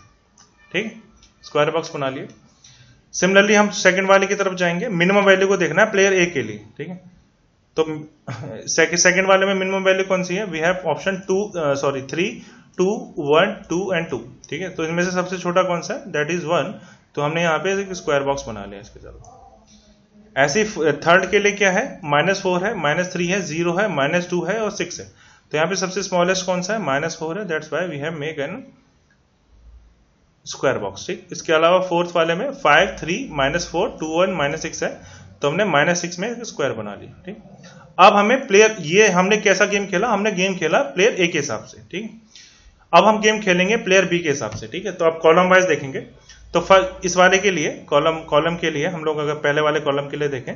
Speaker 1: ठीक, स्क्वायर बॉक्स बना लिया। सिमिलरली हम सेकंड वाले की तरफ जाएंगे, मिनिमम वैल्यू को देखना है प्लेयर ए के लिए। ठीक है, तो सेकंड वाले में मिनिमम वैल्यू कौन सी है, वी हैव ऑप्शन 3, 2, 1, 2 एंड 2। ठीक है, तो इनमें से सबसे छोटा कौन सा है, दैट इज 1। तो हमने यहाँ पे एक स्क्वायर बॉक्स बना लिया इसके तरफ। ऐसे थर्ड के लिए क्या है, -4 है, -3 है, 0 है, -2 है और 6 है। तो यहाँ पे सबसे स्मॉलेस्ट कौन सा है, -4 है, that's why we have make an square box. ठीक, इसके अलावा फोर्थ वाले में 5, 3, -4, 2, 1, -6 है, तो हमने -6 में स्क्वायर बना लिया। ठीक, अब हमें प्लेयर, ये हमने कैसा गेम खेला, हमने गेम खेला प्लेयर ए के हिसाब से। ठीक, अब हम गेम खेलेंगे प्लेयर बी के हिसाब से। ठीक है, तो आप कॉलम वाइज देखेंगे। तो इस वाले के लिए कॉलम के लिए हम लोग अगर पहले वाले कॉलम के लिए देखें,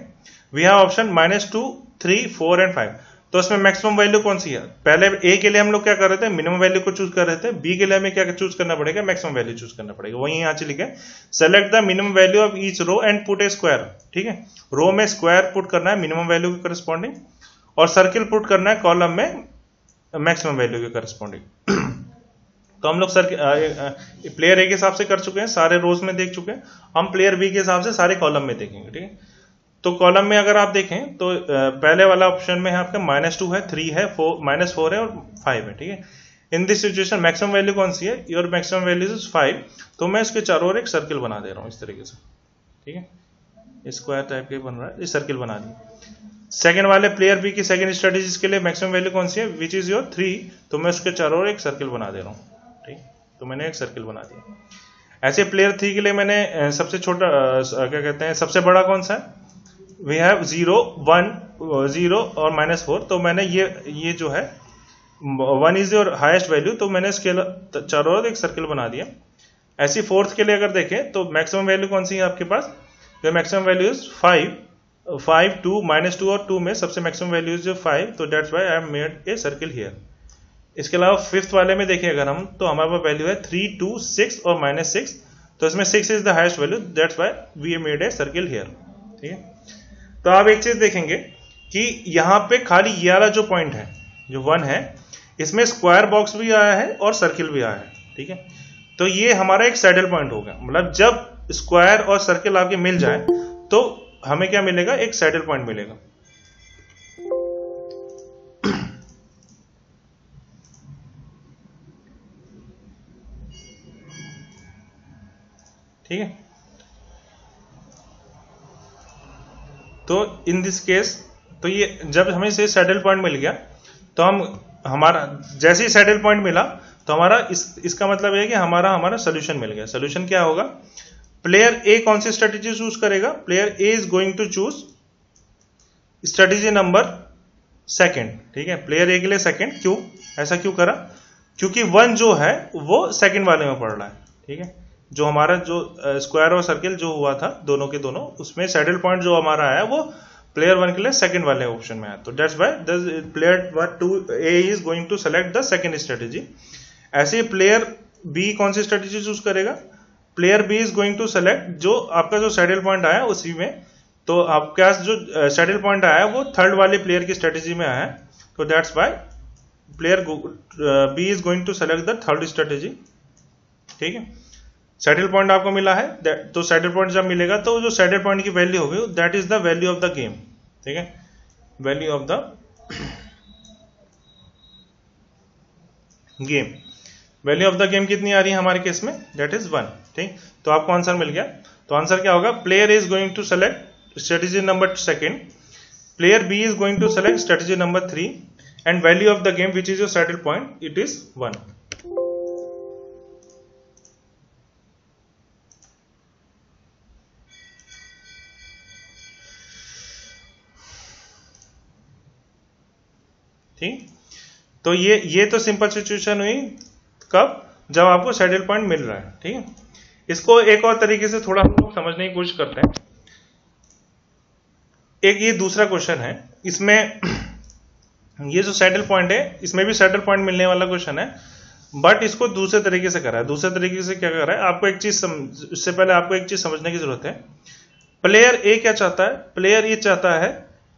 Speaker 1: वी हैव ऑप्शन -2, 3, 4 एंड 5। तो इसमें मैक्सिमम वैल्यू कौन सी है, पहले ए के लिए हम लोग क्या कर रहे थे, मिनिमम वैल्यू को चूज कर रहे थे, बी के लिए हमें क्या चूज करना पड़ेगा, मैक्सिमम वैल्यू चूज करना पड़ेगा। वही यहाँ से लिखे, select the minimum value of each row and put a square. ठीक है, रो में स्क्वायर पुट करना है मिनिमम वैल्यू के करस्पॉन्डिंग, और सर्किल पुट करना है कॉलम में मैक्सिमम वैल्यू के करस्पॉन्डिंग। तो हम लोग प्लेयर ए के हिसाब से कर चुके हैं, सारे रोज में देख चुके हैं। हम प्लेयर बी के हिसाब से सारे कॉलम में देखेंगे। ठीक है, तो कॉलम में अगर आप देखें तो पहले वाला ऑप्शन में है आपका -2 है, 3 है, -4 है और 5 है। ठीक है, in this situation maximum value कौन सी है, योर मैक्सिमम वैल्यू इज 5। तो मैं इसके चारों ओर एक सर्किल बना दे रहा हूं इस तरीके से। ठीक है, स्क्वायर टाइप के बन रहा है, इस सर्किल बना दिया। सेकंड वाले प्लेयर बी की सेकंड स्ट्रेटेजी के लिए मैक्सिमम वैल्यू कौन सी है, विच इज योर 3। तो मैं उसके चारों ओर एक सर्किल बना दे रहा हूँ। ठीक, तो मैंने एक सर्किल बना दिया। ऐसे प्लेयर 3 के लिए मैंने सबसे छोटा क्या कहते हैं, सबसे बड़ा कौन सा है, वी हैव 0, 1, 0 और -4। तो मैंने ये जो है 1 इज योर हाईएस्ट वैल्यू, तो मैंने इसके चारों ओर एक सर्किल बना दिया। ऐसी फोर्थ के लिए अगर देखें तो मैक्सिमम वैल्यू कौन सी है आपके पास, तो मैक्सिमम वैल्यू इज 5, 2, -2 और 2 में सबसे मैक्सिमम वैल्यू इज 5। तो that's why I have made a circle here. इसके अलावा फिफ्थ वाले में देखिए अगर हम, तो हमारे पास वैल्यू है 3, 2, 6 और -6। तो इसमें 6 is the highest value, that's why we made a circle here. ठीक है, तो आप एक चीज देखेंगे कि यहां पे खाली ये वाला जो पॉइंट है, जो 1 है, इसमें स्क्वायर बॉक्स भी आया है और सर्किल भी आया है। ठीक है, तो ये हमारा एक सैडल पॉइंट हो गया। मतलब जब स्क्वायर और सर्किल आपके मिल जाए तो हमें क्या मिलेगा, एक सैडल पॉइंट मिलेगा। ठीक है, तो इन दिस केस, तो ये जब हमें से सैडल पॉइंट मिल गया, तो हमारा जैसे ही सैडल पॉइंट मिला तो हमारा इसका मतलब है कि हमारा सोल्यूशन मिल गया। सोल्यूशन क्या होगा, प्लेयर ए कौन सी स्ट्रेटेजी चूज करेगा, player A is going to choose strategy number 2। ठीक है, प्लेयर ए के लिए सेकंड। क्यों, ऐसा क्यों करा, क्योंकि 1 जो है वो सेकंड वाले में पड़ रहा है। ठीक है, जो हमारा जो स्क्वायर और सर्किल जो हुआ था दोनों के दोनों, उसमें सैडल पॉइंट जो हमारा आया वो प्लेयर 1 के लिए सेकंड वाले ऑप्शन में आया। तो that's why the player 2 A is going to select the second strategy. ऐसे प्लेयर बी कौन सी स्ट्रेटेजी चूज करेगा, player B is going to select जो आपका जो सैडल पॉइंट आया उसी में, तो आपके पास जो सैडल पॉइंट आया वो थर्ड वाले प्लेयर की स्ट्रेटेजी में आया। तो that's why player B is going to select the third strategy. ठीक है, सैडल पॉइंट आपको मिला है, तो सैडल पॉइंट जब मिलेगा तो जो सैडल पॉइंट की वैल्यू होगी that is the value of the game. ठीक है, value of the game, value of the game कितनी आ रही है हमारे केस में, दैट इज 1। ठीक, तो आपको आंसर मिल गया। तो आंसर क्या होगा, player is going to select strategy number 2, player B is going to select strategy number 3 and value of the game which is your saddle point, it is 1। ठीक। तो ये तो सिंपल सिचुएशन हुई कब, जब आपको सैडल पॉइंट मिल रहा है, ठीक है। इसको एक और तरीके से थोड़ा हम लोग समझने की कोशिश करते हैं। एक ये दूसरा क्वेश्चन है, इसमें ये जो सैडल पॉइंट है इसमें भी सैडल पॉइंट मिलने वाला क्वेश्चन है, बट इसको दूसरे तरीके से करा है। दूसरे तरीके से क्या करा है, आपको एक चीज इससे पहले आपको एक चीज समझने की जरूरत है। प्लेयर ए क्या चाहता है, प्लेयर ए चाहता है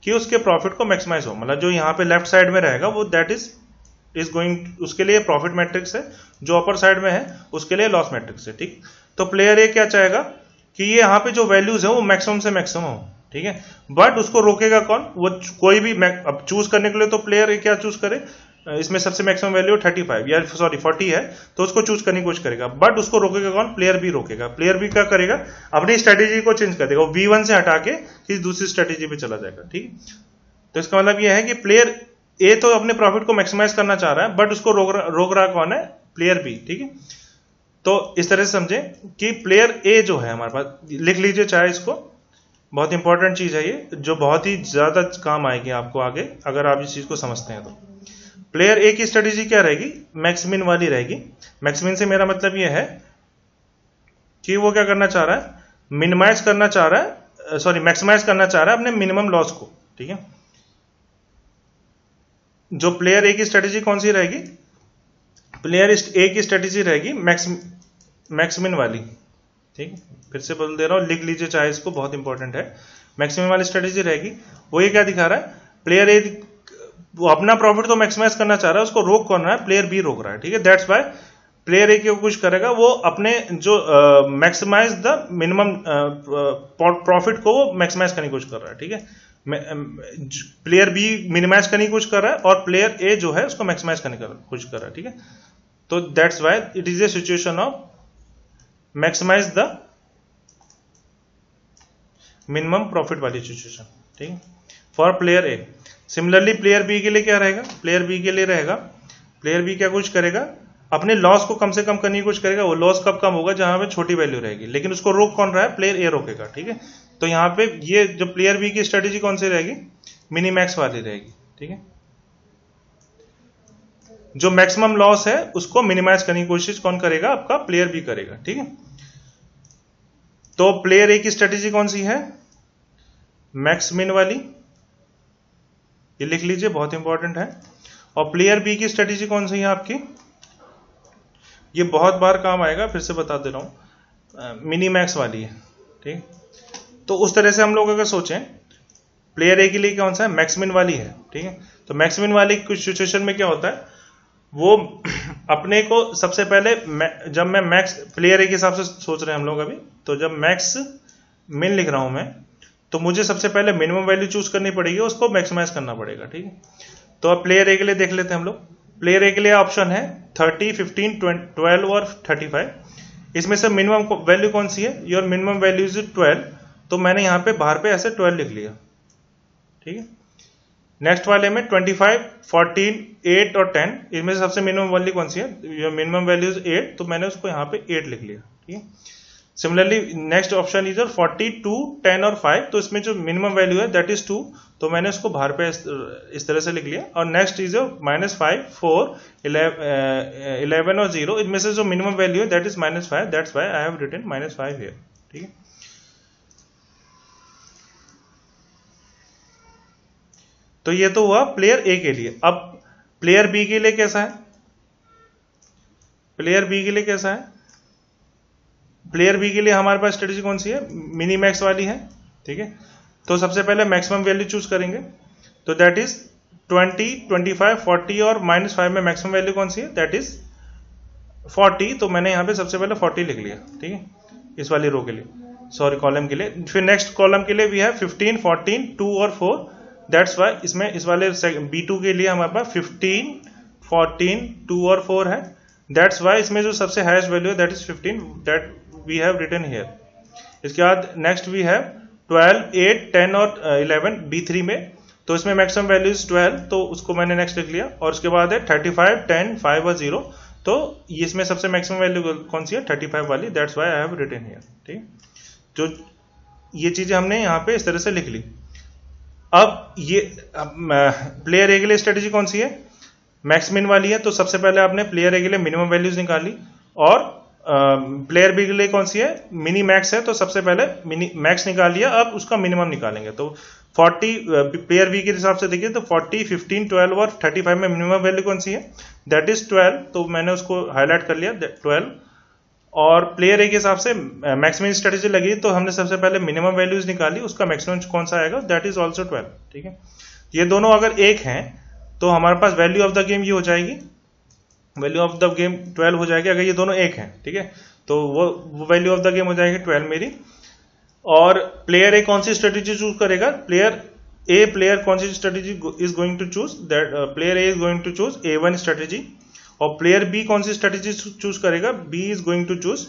Speaker 1: कि उसके प्रॉफिट को मैक्सिमाइज हो, मतलब जो यहाँ पे लेफ्ट साइड में रहेगा वो दैट इज गोइंग, उसके लिए प्रॉफिट मैट्रिक्स है, जो अपर साइड में है उसके लिए लॉस मैट्रिक्स है, ठीक। तो प्लेयर ए क्या चाहेगा कि ये यहाँ पे जो वैल्यूज है वो मैक्सिमम से मैक्सिमम हो, ठीक है। बट उसको रोकेगा कौन, वो कोई भी अब चूज करने के लिए तो प्लेयर ए क्या चूज करे, इसमें सबसे मैक्सिमम वैल्यू 35 या सॉरी 40 है, तो उसको चूज करने की कोशिश करेगा। बट उसको रोकेगा कौन, प्लेयर बी रोकेगा। प्लेयर बी क्या करेगा, अपनी स्ट्रेटेजी को चेंज कर देगा, वो V1 से हटा के किसी दूसरी स्ट्रेटेजी पे चला जाएगा, ठीक। तो इसका मतलब यह है कि प्लेयर ए तो अपने प्रॉफिट को मैक्सिमाइज करना चाह रहा है, बट उसको रोक रहा कौन है, प्लेयर बी, ठीक है। तो इस तरह से समझे कि प्लेयर ए जो है हमारे पास, लिख लीजिए चाहे इसको, बहुत इंपॉर्टेंट चीज है ये, जो बहुत ही ज्यादा काम आएगी आपको आगे अगर आप इस चीज को समझते हैं तो। प्लेयर ए की स्ट्रेटेजी क्या रहेगी, मैक्समिन वाली रहेगी। मैक्समिन से मेरा मतलब यह है कि वो क्या करना चाह रहा है, मिनिमाइज करना चाह रहा है, सॉरी मैक्सिमाइज करना चाह रहा है अपने मिनिमम लॉस को, ठीक है। जो प्लेयर ए की स्ट्रेटेजी कौन सी रहेगी, प्लेयर ए की स्ट्रेटेजी रहेगी मैक्समिन वाली, ठीक है। फिर से बोल दे रहा हूं, लिख लीजिए चाहे इसको, बहुत इंपॉर्टेंट है। मैक्सिमम वाली स्ट्रेटेजी रहेगी, वो ये क्या दिखा रहा है, प्लेयर ए वो अपना प्रॉफिट तो मैक्सिमाइज करना चाह रहा है, उसको रोक कौन रहा है, प्लेयर बी रोक रहा है, ठीक है। दैट्स वाई प्लेयर ए कुछ करेगा, वो अपने जो मैक्सिमाइज द मिनिमम प्रॉफिट को वो मैक्सिमाइज करने की कोशिश कर रहा है, ठीक है। प्लेयर बी मिनिमाइज करने की कोशिश कर रहा है और प्लेयर ए जो है उसको मैक्सिमाइज करने की कोशिश कर रहा है, ठीक है। तो that's why it is a situation of maximize the minimum profit वाली सिचुएशन, ठीक है, for player A. Similarly player B के लिए क्या रहेगा, प्लेयर बी के लिए रहेगा, प्लेयर बी क्या कुछ करेगा, अपने लॉस को कम से कम करने की कोशिश करेगा। वो लॉस कब कम होगा, जहां पे छोटी वैल्यू रहेगी, लेकिन उसको रोक कौन रहा है, प्लेयर ए रोकेगा, ठीक है। तो यहां पे ये जो प्लेयर बी की स्ट्रेटेजी कौन सी रहेगी, मिनीमैक्स वाली रहेगी, ठीक है। जो मैक्सिमम लॉस है उसको मिनिमाइज करने की कोशिश कौन करेगा, आपका प्लेयर बी करेगा, ठीक है। तो प्लेयर ए की स्ट्रेटेजी कौन सी है, मैक्समिन वाली, ये लिख लीजिए, बहुत इंपॉर्टेंट है। और प्लेयर बी की स्ट्रेटेजी कौन सी है आपकी, ये बहुत बार काम आएगा, फिर से बता दे रहा हूं, मिनीमैक्स वाली है, ठीक। तो उस तरह से हम लोग अगर सोचें, प्लेयर ए के लिए कौन सा है, मैक्समिन वाली है, ठीक है। तो मैक्समिन वाली कुछ सिचुएशन में क्या होता है, वो अपने को सबसे पहले जब मैं मैक्स प्लेयर ए के हिसाब से सोच रहे हैं हम लोग अभी, तो जब मैक्स मिन लिख रहा हूं मैं, तो मुझे सबसे पहले मिनिमम वैल्यू चूज करनी पड़ेगी, उसको मैक्सिमाइज करना पड़ेगा, ठीक है। तो अब प्लेयर ए के लिए देख लेते हैं हम लोग। प्लेयर ए के लिए ऑप्शन है 30, 15, 12 और 35। इसमें से मिनिमम वैल्यू कौन सी है, योर मिनिमम वैल्यू इज 12, तो मैंने यहां पे बाहर पे ऐसे 12 लिख लिया, ठीक है। नेक्स्ट वाले में 25, 14, 8 और 10, इनमें से सबसे मिनिमम वैल्यू कौन सी है, योर मिनिमम वैल्यू इज 8, तो मैंने उसको यहां पे 8 लिख लिया, ठीक है। सिमिलरली नेक्स्ट ऑप्शन इज 42, 10 और 5, तो इसमें जो मिनिमम वैल्यू है दैट इज 2, तो मैंने उसको बाहर पे इस तरह से लिख लिया। और नेक्स्ट इज -5, 4, 11 और 0, इनमें से जो मिनिमम वैल्यू है that is -5, that's why I have written -5 here, ठीक है। तो ये तो हुआ प्लेयर ए के लिए। अब प्लेयर बी के लिए कैसा है, प्लेयर बी के लिए कैसा है, प्लेयर बी के लिए हमारे पास स्ट्रेटेजी कौन सी है, मिनीमैक्स वाली है, ठीक है। तो सबसे पहले मैक्सिमम वैल्यू चूज करेंगे, तो दैट इज 20, 25, 40 और -5 में मैक्सिमम वैल्यू कौन सी है, दैट इज 40, तो मैंने यहां पे सबसे पहले 40 लिख लिया, ठीक है, इस वाली रो के लिए, सॉरी कॉलम के लिए। फिर नेक्स्ट कॉलम के लिए भी है 15, 14, 2 और 4, दैट्स वाई इसमें इस वाले B2 के लिए हमारे पास 15, 14, 2 और 4 है, दैट्स वाई इसमें जो सबसे हाईएस्ट वैल्यू है that is 15, that we have written here. इसके बाद नेक्स्ट वी हैव 12, 8, 10 और 11 B3 में, तो इसमें मैक्सिमम वैल्यू इज 12, तो उसको मैंने नेक्स्ट लिख लिया। और उसके बाद है 35, 10, 5 और 0, तो इसमें सबसे मैक्सिमम वैल्यू कौन सी है, 35 वाली, that's why I have written here, ठीक। जो ये चीजें हमने यहाँ पे इस तरह से लिख ली। अब ये प्लेयर ए के लिए स्ट्रेटेजी कौन सी है, मैक्स मिन वाली है, तो सबसे पहले आपने प्लेयर ए के लिए मिनिमम वैल्यूज निकाली, और प्लेयर बी के लिए कौन सी है, मिनी मैक्स है, तो सबसे पहले मिनी मैक्स निकाल लिया, अब उसका मिनिमम निकालेंगे। तो 40 प्लेयर बी के हिसाब से देखिए तो 40, 15, 12 और 35 में मिनिमम वैल्यू कौन सी है, दैट इज 12, तो मैंने उसको हाईलाइट कर लिया 12। और प्लेयर ए के हिसाब से मैक्सिमम स्ट्रेटेजी लगी, तो हमने सबसे पहले मिनिमम वैल्यूज निकाली, उसका मैक्सिमम कौन सा आएगा, दैट इज ऑल्सो 12। ठीक है, ये दोनों अगर एक हैं तो हमारे पास वैल्यू ऑफ द गेम ये हो जाएगी, वैल्यू ऑफ द गेम 12 हो जाएगी अगर ये दोनों एक हैं। ठीक है, तो वो वैल्यू ऑफ द गेम हो जाएगी 12 मेरी। और प्लेयर ए कौन सी स्ट्रेटेजी चूज करेगा, प्लेयर कौन सी strategy is going to choose, that player A is going to choose A1 strategy, और प्लेयर बी कौन सी स्ट्रेटेजी चूज करेगा, B is going to choose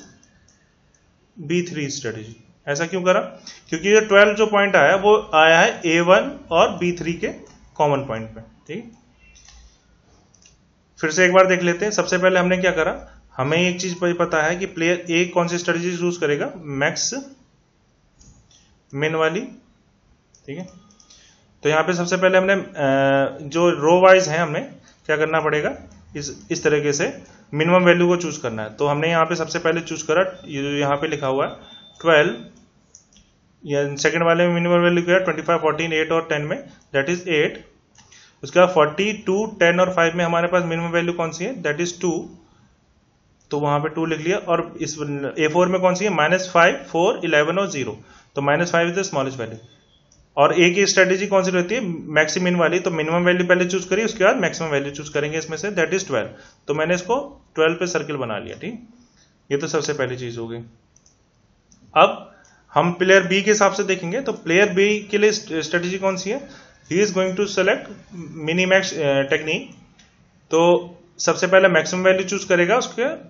Speaker 1: B3 strategy. ऐसा क्यों करा, क्योंकि ये 12 जो पॉइंट आया वो आया है A1 और B3 के कॉमन पॉइंट पे। ठीक, फिर से एक बार देख लेते हैं। सबसे पहले हमने क्या करा, हमें एक चीज पता है कि प्लेयर ए कौन सी स्ट्रेटेजी चूज करेगा, मैक्स मिन वाली। ठीक है, तो यहां पे सबसे पहले हमने जो रो वाइज है हमें क्या करना पड़ेगा, इस तरीके से मिनिमम वैल्यू को चूज करना है। तो हमने यहाँ पे सबसे पहले चूज करा, ये जो यहाँ पे लिखा हुआ है 12, या सेकंड वाले में मिनिमम वैल्यू क्या है 25, 14, 8 और 10 में, दैट इज 8। उसके बाद 40, 2, 10 और 5 में हमारे पास मिनिमम वैल्यू कौन सी है, दैट इज 2, तो वहां पे 2 लिख लिया। और इस A4 में कौन सी है, -5, 4, 11 और 0, तो -5 इज द स्मॉलेस्ट वैल्यू। और ए की स्ट्रेटेजी कौन सी रहती है, मैक्सिमिन वाली, तो मिनिमम वैल्यू पहले चूज करिए, उसके बाद मैक्सिमम वैल्यू चूज करेंगे इसमें से, दैट इज 12, तो मैंने इसको 12 पे सर्किल बना लिया। ठीक, ये तो सबसे पहली चीज हो गई। अब हम प्लेयर बी के हिसाब से देखेंगे, तो प्लेयर बी के लिए स्ट्रेटेजी कौन सी है, he is going to select mini max technique, तो सबसे पहले मैक्सिमम वैल्यू चूज करेगा,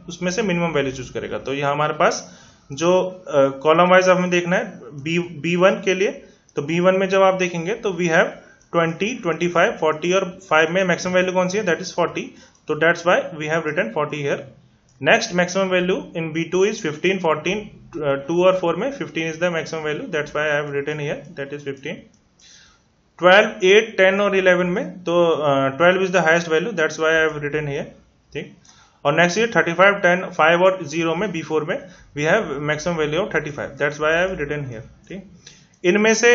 Speaker 1: उसमें से मिनिमम वैल्यू चूज करेगा। तो यहां हमारे पास जो कॉलम वाइज हमें देखना है B1 के लिए, तो B1 में जब आप देखेंगे तो वी हैव 20, 25, 40 और 5 में मैक्सिमम वैल्यू कौन सी है, दैट इज 40, तो that's why we have written 40 here. Next maximum value in B2 is 15, 14, 2 और 4 में 15 is the maximum value, that's why I have written here, that is 15। 12, 8, 10 और 11 में, तो 12 is the highest value, that's why I have written here. ठीक, और next ये 35, 10, 5 और 0 में B4 में we have maximum value of 35, that's why I have written here. ठीक, इनमें से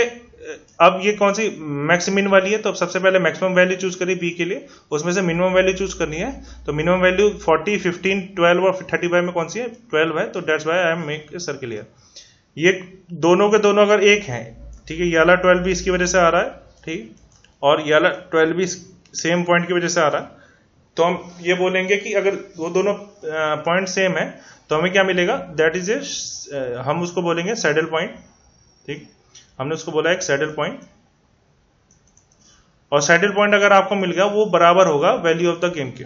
Speaker 1: अब ये कौन सी मैक्सिमिन वाली है, तो अब सबसे पहले मैक्सिमम वैल्यू चूज करिए बी के लिए, उसमें से मिनिमम वैल्यू चूज करनी है, तो मिनिमम वैल्यू 40, 15, 12 और 35 में कौन सी है, 12 है, तो that's why I am make a circle here. ये दोनों के दोनों अगर एक हैं, ठीक है, ये वाला 12 भी इसकी वजह से आ रहा है, ठीक, और ये वाला 12 भी सेम पॉइंट की वजह से आ रहा है, तो हम ये बोलेंगे कि अगर वो दोनों पॉइंट सेम है तो हमें क्या मिलेगा, दैट इज ए, हम उसको बोलेंगे सैडल पॉइंट। ठीक, हमने उसको बोला एक सैडल पॉइंट, और सैडल पॉइंट अगर आपको मिल गया वो बराबर होगा वैल्यू ऑफ द गेम के।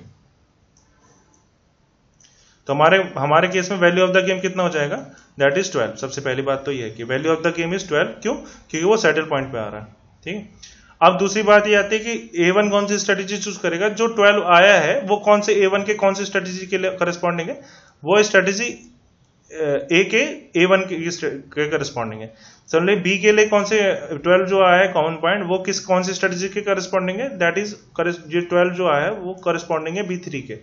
Speaker 1: तो हमारे केस में वैल्यू ऑफ द गेम कितना हो जाएगा, दैट इज 12। सबसे पहली बात तो ये है कि value of the game is 12, क्यों, क्योंकि वो सैडल पॉइंट पे आ रहा है। ठीक, अब दूसरी बात ये आती है कि A1 कौन सी स्ट्रेटेजी चूज करेगा, जो 12 आया है वो कौन से A1 के कौन सी स्ट्रेटेजी के लिए करस्पॉन्डिंग है, वो स्ट्रेटेजी A के A1 के करस्पॉन्डिंग है। सडनली B के लिए कौन से 12 जो आया है कॉमन पॉइंट, वो कौन सी स्ट्रेटेजी के करस्पॉन्डिंग है, दैट इज ये 12 जो आया है वो करस्पॉन्डिंग है B3 के।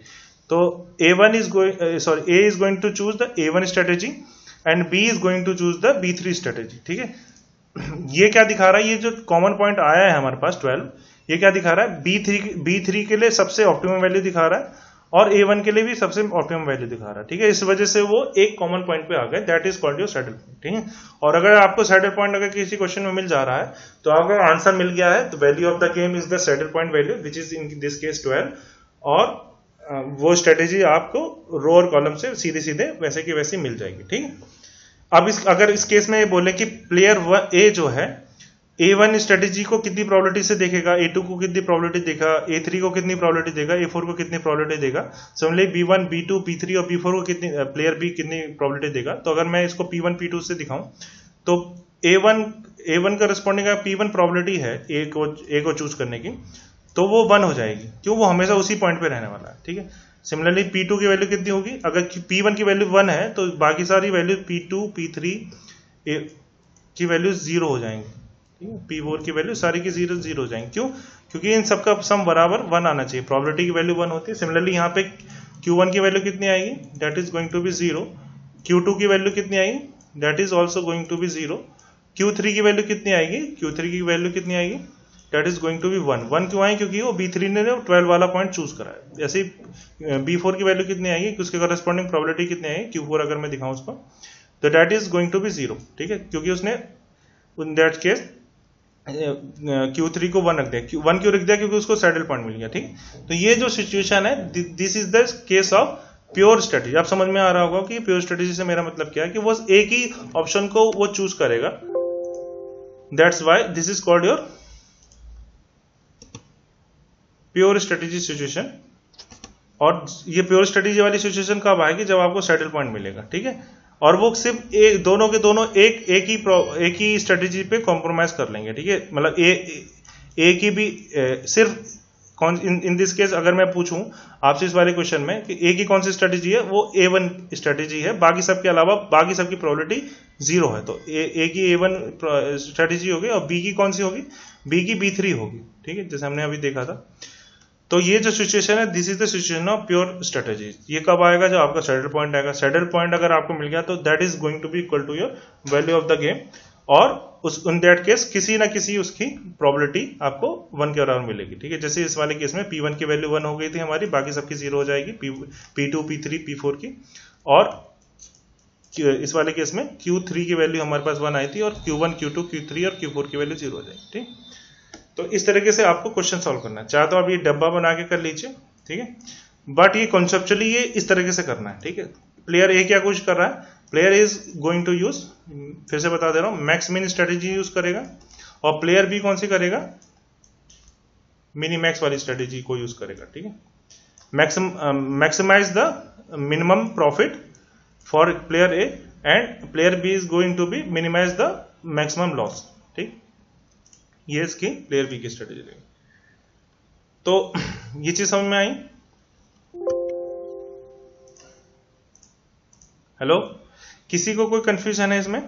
Speaker 1: तो A1 is going, sorry, A is going to choose the A1 strategy and B is going to choose the B3 strategy. ठीक है, ये क्या दिखा रहा है, ये जो कॉमन पॉइंट आया है हमारे पास 12, ये क्या दिखा रहा है, B3 के लिए सबसे ऑप्टिमम वैल्यू दिखा रहा है और A1 के लिए भी सबसे ऑप्टिमम वैल्यू दिखा रहा है। ठीक है, इस वजह से वो एक कॉमन पॉइंट पे आ गए, that is called your saddle point. ठीक है, और अगर आपको सैडल पॉइंट अगर किसी क्वेश्चन में मिल जा रहा है, तो अगर आंसर मिल गया है तो value of the game is the saddle point value which is in this case 12, और वो स्ट्रेटेजी आपको रो और कॉलम से सीधे सीधे वैसे की वैसे मिल जाएगी। ठीक है, अब अगर इस केस में ये बोले कि प्लेयर ए जो है A1 स्ट्रेटेजी को कितनी प्रोबेबिलिटी से देखेगा, A2 को कितनी प्रोबेबिलिटी देगा, A3 को कितनी प्रोबेबिलिटी देगा, A4 को कितनी प्रोबेबिलिटी देगा, सिमिलरली B1, B2, B3 और B4 को कितनी, प्लेयर B कितनी प्रोबेबिलिटी देगा। तो अगर मैं इसको P1, P2 से दिखाऊं तो A1 का रिस्पॉन्डिंग P1 प्रोबेबिलिटी है A को चूज करने की, तो वो 1 हो जाएगी, क्यों, वो हमेशा उसी पॉइंट पे रहने वाला है। ठीक है, सिमिलरली P2 की वैल्यू कितनी होगी, अगर P1 की वैल्यू 1 है तो बाकी सारी वैल्यू P2, P3 की वैल्यू 0 हो जाएंगी। ठीक है, P4 की वैल्यू सारी की 0 0 हो जाएंगी। क्यों? क्योंकि इन सबका सम बराबर 1 आना चाहिए, प्रोबेबिलिटी की वैल्यू 1 होती है। सिमिलरली यहाँ पे Q1 की वैल्यू कितनी आएगी, that is going to be 0। Q2 की वैल्यू कितनी आएगी, that is also going to be 0। Q3 की वैल्यू कितनी आएगी, Q3 की वैल्यू कितनी आएगी, that is going to be 1। 1 क्यों आई, क्योंकि वो B3 ने 12 वाला पॉइंट चूज करा है। ऐसे ही B4 की वैल्यू कितनी आएगी, उसके करस्पॉन्डिंग प्रोबेबिलिटी कितनी आएगी, Q4 अगर मैं दिखाऊं उसको, तो that is going to be 0। ठीक है, क्योंकि उसने इन दैट केस Q3 को 1 रख दिया। 1 क्यों रख दिया, क्योंकि उसको सैडल पॉइंट मिल गया। ठीक, तो ये जो सिचुएशन है, this is the case of pure strategy. आप समझ में आ रहा होगा कि प्योर स्ट्रेटेजी से मेरा मतलब क्या है, कि वो एक ही ऑप्शन को वो चूज करेगा। That's why this is called your pure strategy situation. और ये प्योर स्ट्रेटेजी वाली सिचुएशन कब आएगी, जब आपको सैडल पॉइंट मिलेगा। ठीक है, और वो सिर्फ दोनों के दोनों एक ही स्ट्रेटेजी पे कॉम्प्रोमाइज कर लेंगे। ठीक है, मतलब एक ही भी सिर्फ इन दिस केस अगर मैं पूछूं आपसे इस वाले क्वेश्चन में कि ए की कौन सी स्ट्रेटेजी है, वो A1 स्ट्रेटेजी है, बाकी सब के अलावा बाकी सबकी प्रोबेबिलिटी 0 है। तो ए की A1 स्ट्रेटेजी होगी, और बी की कौन सी होगी, बी की B3 होगी। ठीक है, जैसे हमने अभी देखा था। तो ये जो सिचुएशन है, this is the situation of pure strategy. ये कब आएगा, जब आपका सैडल पॉइंट आएगा। सैडल पॉइंट अगर आपको मिल गया तो that is going to be equal to your value of the game, और उस इन दैट केस किसी ना किसी उसकी प्रोबेबिलिटी आपको 1 के अराउंड मिलेगी। ठीक है, जैसे इस वाले केस में P1 की वैल्यू 1 हो गई थी हमारी, बाकी सबकी 0 हो जाएगी, P2 P3 P4 की। और इस वाले केस में Q3 की वैल्यू हमारे पास 1 आई थी, और Q1 Q2 Q3 और Q4 की वैल्यू 0 हो जाएगी। ठीक, तो इस तरीके से आपको क्वेश्चन सॉल्व करना है। चाहे तो आप ये डब्बा बना के कर लीजिए। ठीक है, बट ये कॉन्सेप्चुअली ये इस तरीके से करना है। ठीक है, प्लेयर ए क्या कुछ कर रहा है, player is going to use, फिर से बता दे रहा हूं, मैक्स मिन स्ट्रेटेजी यूज करेगा, और प्लेयर बी कौन सी करेगा, मिनी मैक्स वाली स्ट्रेटेजी को यूज करेगा। ठीक है, maximize the minimum profit for player A, and player B is going to be minimize the maximum loss. ठीक, ये इसकी प्लेयर बी की स्ट्रेटेजी रहेगी। तो ये चीज समझ में आई। हेलो, किसी को कोई कंफ्यूजन है इसमें?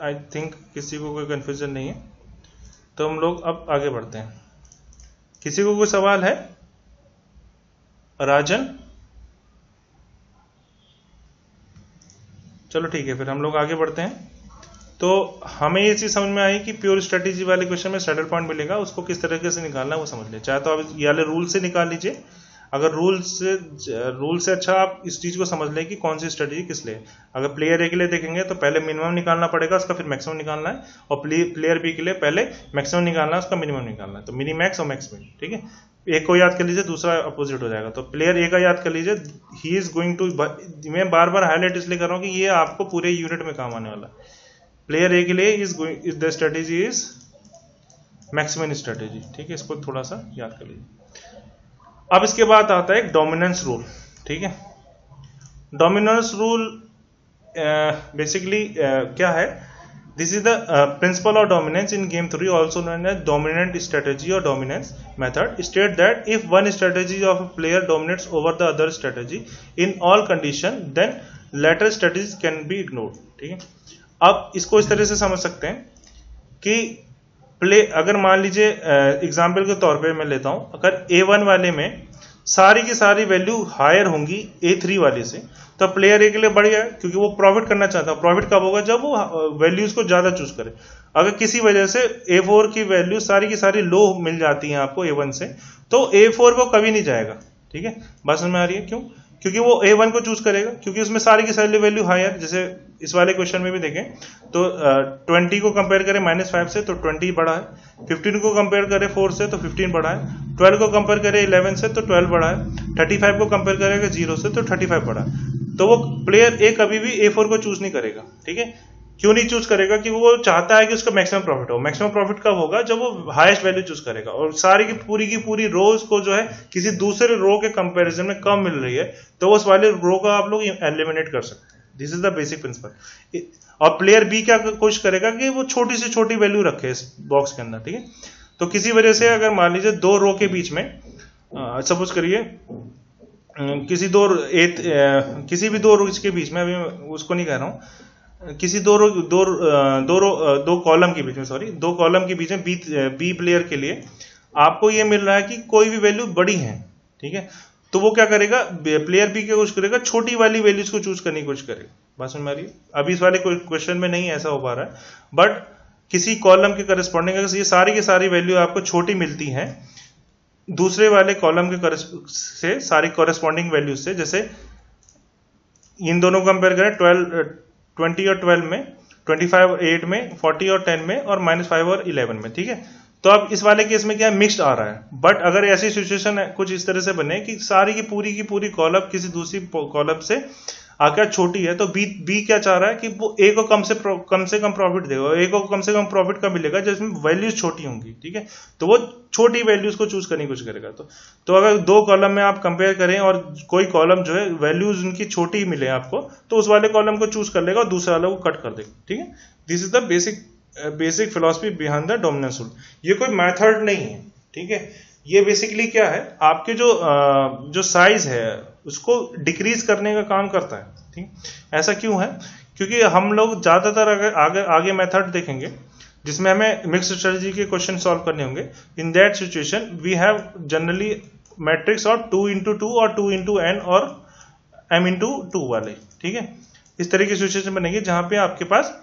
Speaker 1: आई थिंक किसी को कोई कंफ्यूजन नहीं है, तो हम लोग अब आगे बढ़ते हैं। किसी को कोई सवाल है? राजन, चलो ठीक है, फिर हम लोग आगे बढ़ते हैं। तो हमें ये चीज समझ में आई कि प्योर स्ट्रेटेजी वाले क्वेश्चन में सैडल पॉइंट मिलेगा, उसको किस तरीके से निकालना है वो समझ ले। चाहे तो आप ये वाले रूल से निकाल लीजिए, अगर रूल से अच्छा आप इस चीज को समझ लें कि कौन सी स्ट्रेटेजी किस लिए। अगर प्लेयर ए के लिए देखेंगे तो पहले मिनिमम निकालना पड़ेगा उसका, फिर मैक्सिमम निकालना है, और प्लेयर बी के लिए पहले मैक्सिमम निकालना है उसका, मिनिमम निकालना है। तो मिनी मैक्स और मैक्स मिन। ठीक है, एक को याद कर लीजिए, दूसरा अपोजिट हो जाएगा। तो प्लेयर ए का याद कर लीजिए, ही इज गोइंग टू, मैं बार बार हाईलाइट इसलिए कर रहा हूं कि ये आपको पूरे यूनिट में काम आने वाला है। प्लेयर ए के लिए is going, the strategy is maximum strategy. ठीक है, इसको थोड़ा सा याद कर लीजिए। अब इसके बाद आता है डोमिनेंस रूल। ठीक है, डोमिनेंस रूल बेसिकली क्या है, this is the principle of dominance in game theory, also known as dominant strategy और dominance method. State that if one strategy of a player dominates over the other strategy in all condition, then latter strategy can be ignored. ठीक है, अब इसको इस तरह से समझ सकते हैं कि अगर मान लीजिए एग्जाम्पल के तौर पे मैं लेता हूं, अगर A1 वाले में सारी की सारी वैल्यू हायर होंगी A3 वाले से, तो प्लेयर ए के लिए बढ़िया है, क्योंकि वो प्रॉफिट करना चाहता है। प्रॉफिट कब होगा, जब वो वैल्यूज को ज्यादा चूज करे। अगर किसी वजह से A4 की वैल्यू सारी की सारी लो मिल जाती है आपको A1 से, तो A4 वो कभी नहीं जाएगा। ठीक है, बात समझ में आ रही है? क्यों? क्योंकि वो A1 को चूज करेगा, क्योंकि उसमें सारी की सारी वैल्यू हायर। जैसे इस वाले क्वेश्चन में भी देखें तो 20 को कंपेयर करें -5 से तो 20 बड़ा है, 15 को कंपेयर करें 4 से तो 15 बड़ा है, 12 को कंपेयर करें 11 से तो 12 बड़ा है, 35 को कंपेयर करेंगे 0 से तो 35 बड़ा है। तो वो प्लेयर ए कभी भी A4 को चूज नहीं करेगा। ठीक है, क्यों नहीं चूज करेगा? कि वो चाहता है कि उसका मैक्सिमम प्रॉफिट हो। मैक्सिमम प्रॉफिट कब होगा, जब वो हाईएस्ट वैल्यू चूज करेगा, और सारी की पूरी रोज को जो है किसी दूसरे रो के कंपैरिजन में कम मिल रही है, तो उस वाले रो को आप लोग एलिमिनेट कर सकते हैं। This is the basic principle. और प्लेयर बी क्या कोशिश करेगा कि वो छोटी से छोटी वैल्यू रखे इस बॉक्स के अंदर। ठीक है, तो किसी वजह से अगर मान लीजिए दो रो के बीच में सपोज करिए किसी भी दो रोज के बीच में, अभी मैं उसको नहीं कह रहा हूँ, किसी दो कॉलम के बीच में, सॉरी, दो कॉलम के बीच में बी प्लेयर के लिए आपको ये मिल रहा है कि कोई भी वैल्यू बड़ी है, ठीक है, तो वो क्या करेगा, प्लेयर बी क्या कोशिश करेगा, छोटी वाली वैल्यूज को चूज करने की कोशिश करेगा। बात समझ में आ रही है? अभी इस वाले क्वेश्चन में नहीं ऐसा हो पा रहा है, बट किसी कॉलम के करस्पॉन्डिंग अगर ये सारी की सारी वैल्यू आपको छोटी मिलती है दूसरे वाले कॉलम के से, सारी कॉरेस्पॉन्डिंग वैल्यूज से, जैसे इन दोनों को कंपेयर करें 20 और 12 में, 25 और 8 में, 40 और 10 में, और -5 और 11 में, ठीक है। तो अब इस वाले केस में क्या है, मिक्स्ड आ रहा है, बट अगर ऐसी सिचुएशन कुछ इस तरह से बने कि सारी की पूरी कॉलम किसी दूसरी कॉलम से आकर छोटी है, तो बी क्या चाह रहा है कि वो ए को कम से कम प्रॉफिट देगा, ए को कम से कम प्रॉफिट कब मिलेगा, जिसमें वैल्यूज छोटी होंगी, ठीक है, तो वो छोटी वैल्यूज को चूज करने की कोशिश करेगा। तो अगर दो कॉलम में आप कंपेयर करें और कोई कॉलम जो है वैल्यूज उनकी छोटी मिले आपको, तो उस वाले कॉलम को चूज कर लेगा और दूसरे वाले को कट कर देगा, ठीक है। This is the basic philosophy behind the dominance rule. ये कोई मेथड नहीं है, ठीक है, ये बेसिकली क्या है, आपके जो साइज है उसको डिक्रीज करने का काम करता है, ठीक। ऐसा क्यों है, क्योंकि हम लोग ज्यादातर अगर आगे मेथड देखेंगे जिसमें हमें मिक्स्ड स्ट्रेटजी के क्वेश्चन सॉल्व करने होंगे, in that situation we have generally matrix और 2 into 2 और 2 into n और m into 2 वाले, ठीक है। इस तरह की सिचुएशन बनेगी जहां पे आपके पास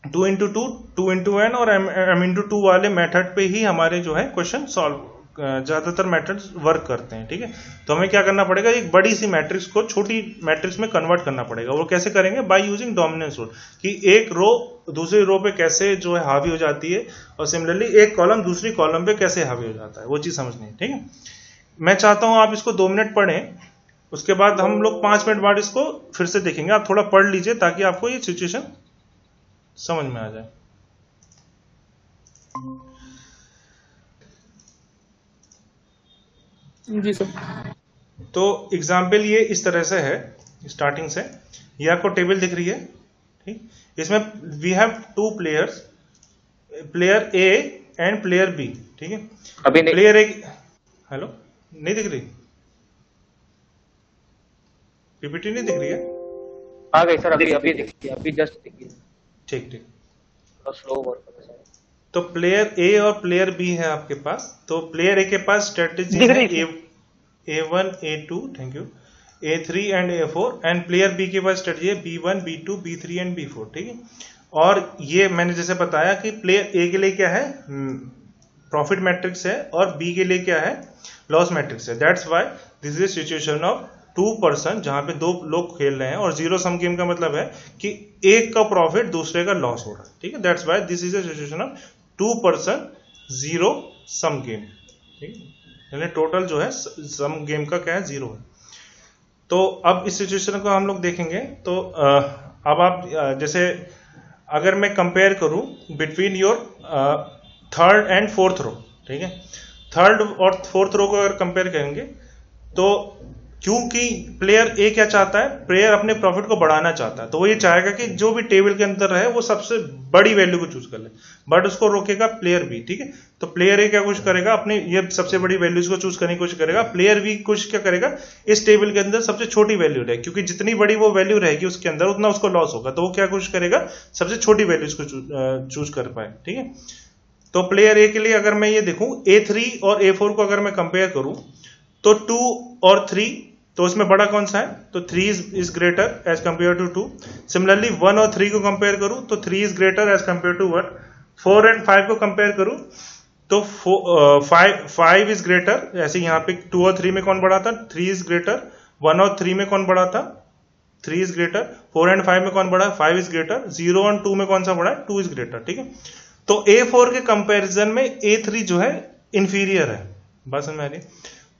Speaker 1: 2 into 2, 2 into n और m into 2 वाले मेथड पे ही हमारे जो है क्वेश्चन सॉल्व, ज्यादातर मेथड्स वर्क करते हैं, ठीक है। तो हमें क्या करना पड़ेगा, एक बड़ी सी मैट्रिक्स को छोटी मैट्रिक्स में कन्वर्ट करना पड़ेगा। वो कैसे करेंगे, बाय यूजिंग डोमिनेंस रूल, कि एक रो दूसरी रो पे कैसे जो है हावी हो जाती है, और सिमिलरली एक कॉलम दूसरी कॉलम पे कैसे हावी हो जाता है, वो चीज समझनी है, ठीक है। मैं चाहता हूं आप इसको 2 मिनट पढ़ें, उसके बाद हम लोग 5 मिनट बाद इसको फिर से देखेंगे। आप थोड़ा पढ़ लीजिए ताकि आपको ये सिचुएशन समझ में आ जाए।
Speaker 3: जी सर।
Speaker 1: तो एग्जाम्पल ये इस तरह से है, स्टार्टिंग से ये आपको टेबल दिख रही है, ठीक। इसमें we have 2 players, player A and player B, ठीक है।
Speaker 2: अभी नहीं,
Speaker 1: प्लेयर ए, हेलो, नहीं दिख रही, पीपीटी नहीं दिख रही है?
Speaker 2: आ गई सर, अभी दिखी, अभी जस्ट दिखी।
Speaker 1: ठीक ठीक,
Speaker 2: थोड़ा स्लो वर्क कर रहा है।
Speaker 1: तो प्लेयर ए और प्लेयर बी है आपके पास। तो प्लेयर ए के पास स्ट्रेटेजी है A1 A2, thank you, A3 and A4, and player B के पास स्ट्रेटेजी है B1 B2 B3 and B4, ठीक है। और ये मैंने जैसे बताया कि प्लेयर ए के लिए क्या है, प्रॉफिट मैट्रिक्स है, और बी के लिए क्या है, लॉस मैट्रिक्स है। That's why this is situation of 2 person, जहां पे 2 लोग खेल रहे हैं, और जीरो सम गेम का मतलब है कि एक का प्रॉफिट दूसरे का लॉस हो रहा है, ठीक है। That's why this is a situation of 2 person zero sum game, ठीक है, यानी टोटल जो है सम गेम का क्या है, 0 है। तो अब इस सिचुएशन को हम लोग देखेंगे। तो अब आप जैसे अगर मैं कंपेयर करूं between your third and fourth row, ठीक है, थर्ड और फोर्थ रो को अगर कंपेयर करेंगे, तो क्योंकि प्लेयर ए क्या चाहता है, प्लेयर अपने प्रॉफिट को बढ़ाना चाहता है, तो वो ये चाहेगा कि जो भी टेबल के अंदर रहे वो सबसे बड़ी वैल्यू को चूज कर ले, बट उसको रोकेगा प्लेयर बी, ठीक है। तो प्लेयर ए क्या कोशिश करेगा, अपने ये सबसे बड़ी वैल्यूज को चूज करने की कोशिश करेगा। प्लेयर बी कोशिश क्या करेगा, इस टेबल के अंदर सबसे छोटी वैल्यू रहे, क्योंकि जितनी बड़ी वो वैल्यू रहेगी उसके अंदर उतना उसको लॉस होगा, तो वो क्या कोशिश करेगा, सबसे छोटी वैल्यूज को चूज कर पाए, ठीक है। तो प्लेयर ए के लिए अगर मैं ये देखूं, A3 और A4 को अगर मैं कंपेयर करूं, तो 2 और 3, तो उसमें बड़ा कौन सा है, तो 3 is greater as compare to 2। Similarly 1 और 3 को कंपेयर करूं, तो 3 is greater as compare to 1। 4 and 5 को कंपेयर करूं, तो 5 इज ग्रेटर, ऐसे यहाँ पे 2 और 3 में कौन बड़ा था, 3 इज ग्रेटर। 1 और 3 में कौन बड़ा था, 3 इज ग्रेटर। 4 एंड 5 में कौन बड़ा है, 5 इज ग्रेटर। 0 और 2 में कौन सा बड़ा है, 2 इज ग्रेटर, ठीक है। तो A4 के कंपैरिजन में A3 जो है इंफीरियर है, बात समझ में आ रही है।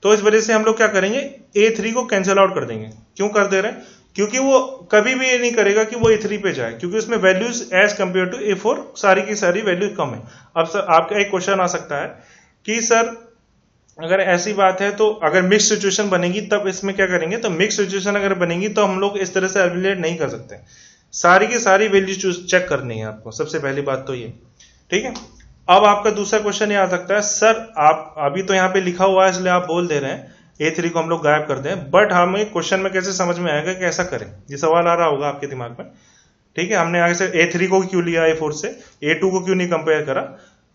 Speaker 1: तो इस वजह से हम लोग क्या करेंगे, A3 को कैंसिल आउट कर देंगे। क्यों कर दे रहे हैं, क्योंकि वो कभी भी ये नहीं करेगा कि वो A3 पे जाए, क्योंकि उसमें values as compare to A4 सारी की सारी वैल्यूज कम है। अब सर आपका एक क्वेश्चन आ सकता है कि सर अगर ऐसी बात है तो अगर मिक्स सिचुएशन बनेगी तब इसमें क्या करेंगे, तो मिक्स सिचुएशन अगर बनेगी तो हम लोग इस तरह से एलिमिनेट नहीं कर सकते, सारी की सारी वैल्यूज चेक करनी है आपको, सबसे पहली बात तो ये, ठीक है। अब आपका दूसरा क्वेश्चन ये आ सकता है, सर आप अभी तो यहाँ पे लिखा हुआ है इसलिए आप बोल दे रहे हैं, A3 को हम लोग गायब कर दें, बट हमें क्वेश्चन में कैसे समझ में आएगा कि ऐसा करें, ये सवाल आ रहा होगा आपके दिमाग में, ठीक है। हमने आगे से A3 को क्यों लिया A4 से, A2 को क्यों नहीं कंपेयर करा,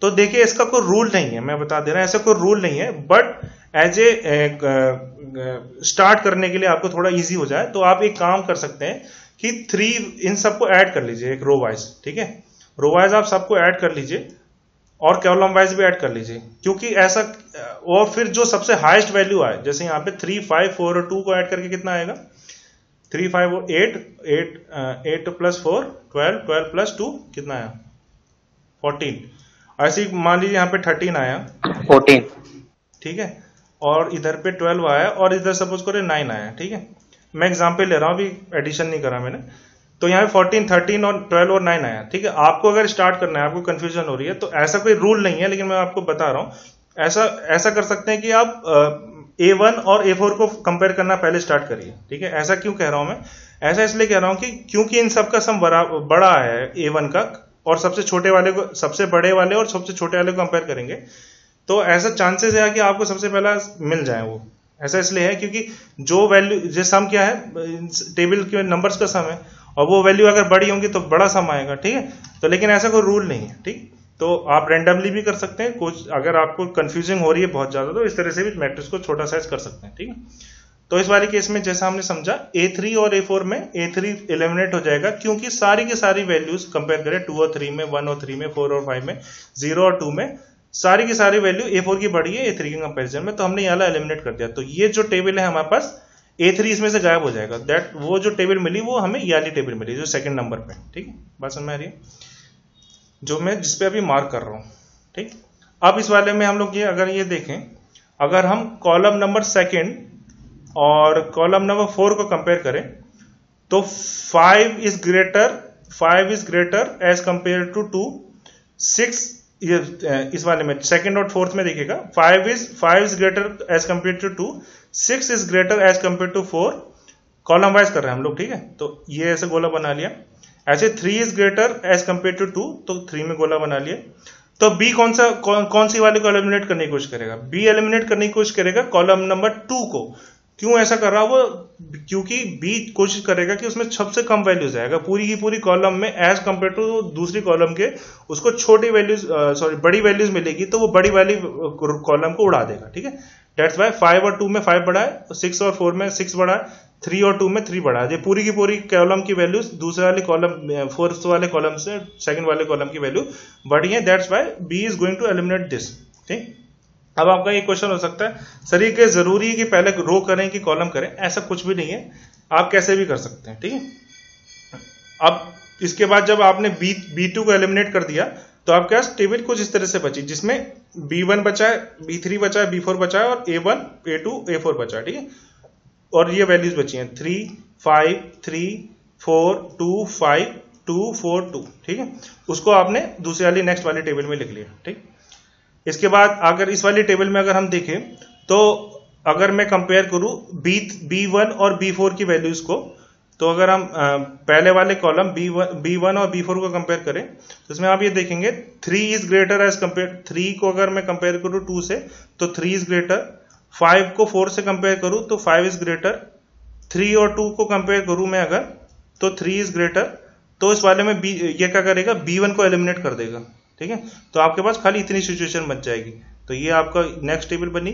Speaker 1: तो देखिए इसका कोई रूल नहीं है, मैं बता दे रहा हूं, ऐसा कोई रूल नहीं है, बट एज ए स्टार्ट करने के लिए आपको थोड़ा इजी हो जाए तो आप एक काम कर सकते हैं कि 3 इन सबको ऐड कर लीजिए एक रो वाइज, ठीक है। रो वाइज आप सबको ऐड कर लीजिए और कॉलम वाइज भी ऐड कर लीजिए, क्योंकि ऐसा, और फिर जो सबसे हाईएस्ट वैल्यू आए, जैसे यहाँ पे 3, 5, 4 और 2 को ऐड करके कितना आएगा, 3, 5 और 8 प्लस 4 12, 12 प्लस 2 कितना आया 14। ऐसे ही मान लीजिए यहाँ पे 13 आया
Speaker 2: 14,
Speaker 1: ठीक है, और इधर पे 12 आया और इधर सपोज करें 9 आया, ठीक है। मैं एग्जाम्पल ले रहा हूं, अभी एडिशन नहीं करा मैंने, तो यहाँ पे 14, 13 और 12 और 9 आया, ठीक है। आपको अगर स्टार्ट करना है, आपको कंफ्यूजन हो रही है, तो ऐसा कोई रूल नहीं है, लेकिन मैं आपको बता रहा हूं, ऐसा कर सकते हैं कि आप A1 और A4 को कंपेयर करना पहले स्टार्ट करिए, ठीक है। ऐसा क्यों कह रहा हूं मैं, ऐसा इसलिए कह रहा हूं कि क्योंकि इन सबका सम बड़ा है A1 का, और सबसे छोटे वाले को, सबसे बड़े वाले और सबसे छोटे वाले को कंपेयर करेंगे, तो ऐसा चांसेस है कि आपको सबसे पहला मिल जाए वो। ऐसा इसलिए है क्योंकि जो वैल्यू, जो सम क्या है, टेबल के नंबर्स का सम है, और वो वैल्यू अगर बड़ी होंगी तो बड़ा सम आएगा, ठीक है। तो लेकिन ऐसा कोई रूल नहीं है, ठीक। तो आप रैंडमली भी कर सकते हैं, कुछ अगर आपको कंफ्यूजिंग हो रही है बहुत ज्यादा, तो इस तरह से भी मैट्रिक्स को छोटा साइज कर सकते हैं, ठीक है। तो इस वाले केस में जैसा हमने समझा, A3 और A4 में A3 एलिमिनेट हो जाएगा, क्योंकि सारी की सारी वैल्यूज कंपेयर करें 2 और 3 में, 1 और 3 में, 4 और 5 में, 0 और 2 में, सारी की सारी वैल्यू A4 की बड़ी है A3 के कंपैरिजन में, तो हमने ये वाला एलिमिनेट कर दिया। तो ये जो टेबल है हमारे पास, A3 इसमें से गायब हो जाएगा, दैट वो जो टेबल मिली वो हमें ये वाली टेबल मिली जो सेकंड नंबर पे, ठीक है। बात समझ में आ रही है, जो मैं जिसपे अभी मार्क कर रहा हूं, ठीक। अब इस वाले में हम लोग ये अगर ये देखें, अगर हम कॉलम नंबर सेकंड और कॉलम नंबर 4 को कंपेयर करें, तो 5 is greater as compare to 2, 6, इस वाले में सेकंड और फोर्थ में देखिएगा, 5 is greater as compare to 2, 6 is greater as compare to 4, column wise कर रहे हैं हम लोग, ठीक है। तो ये ऐसे गोला बना लिया। ऐसे 3 is greater as compare to 2, तो 3 में गोला बना लिया। तो बी कौन सी वाले को एलिमिनेट करने की कोशिश करेगा, बी एलिमिनेट करने की कोशिश करेगा कॉलम नंबर 2 को। क्यों ऐसा कर रहा है वो, क्योंकि बी कोशिश करेगा कि उसमें सबसे कम वैल्यूज आएगा पूरी की पूरी कॉलम में, एज कंपेयर टू दूसरी कॉलम के उसको छोटी वैल्यूज, बड़ी वैल्यूज मिलेगी, तो वो बड़ी वाली कॉलम को उड़ा देगा, ठीक है। दैट्स वाई 5 और 2 में 5 बढ़ा है, 6 और 4 में 6 बढ़ा है, 3 और 2 में 3 बढ़ा है। ये पूरी की पूरी कॉलम की वैल्यूज दूसरे वाले कॉलम, फोर्थ वाले कॉलम से सेकंड वाले कॉलम की वैल्यू बढ़ी है, that's why B is going to eliminate this, ठीक। अब आपका ये क्वेश्चन हो सकता है, सर ये क्या जरूरी है कि पहले रो करें कि कॉलम करें, ऐसा कुछ भी नहीं है, आप कैसे भी कर सकते हैं, ठीक है। अब इसके बाद जब आपने B2 को एलिमिनेट कर दिया, तो आपके पास टेबल कुछ इस तरह से बची, जिसमें B1 बचा है, B3 बचा है, B4 बचा है, और A1, A2, A4 बचा है, ठीक है। और ये वैल्यूज बची हैं 3, 5, 3, 4, 2, 5, 2, 4, 2, ठीक है। उसको आपने दूसरी वाली नेक्स्ट वाली टेबल में लिख लिया, ठीक। इसके बाद अगर इस वाली टेबल में अगर हम देखें, तो अगर मैं कंपेयर करूं B1 और B4 की वैल्यूज को, तो अगर हम पहले वाले कॉलम B1 और B4 को कंपेयर करें, तो इसमें आप ये देखेंगे 3 इज ग्रेटर एज कंपेयर, 3 को अगर मैं कंपेयर करूं 2 से, तो 3 इज ग्रेटर, 5 को 4 से कंपेयर करूं तो 5 इज ग्रेटर, 3 और 2 को कंपेयर करूं मैं अगर, तो 3 इज ग्रेटर। तो इस वाले में ये क्या करेगा, B1 को एलिमिनेट कर देगा, ठीक है। तो आपके पास खाली इतनी सिचुएशन बच जाएगी। तो ये आपका नेक्स्ट टेबल बनी।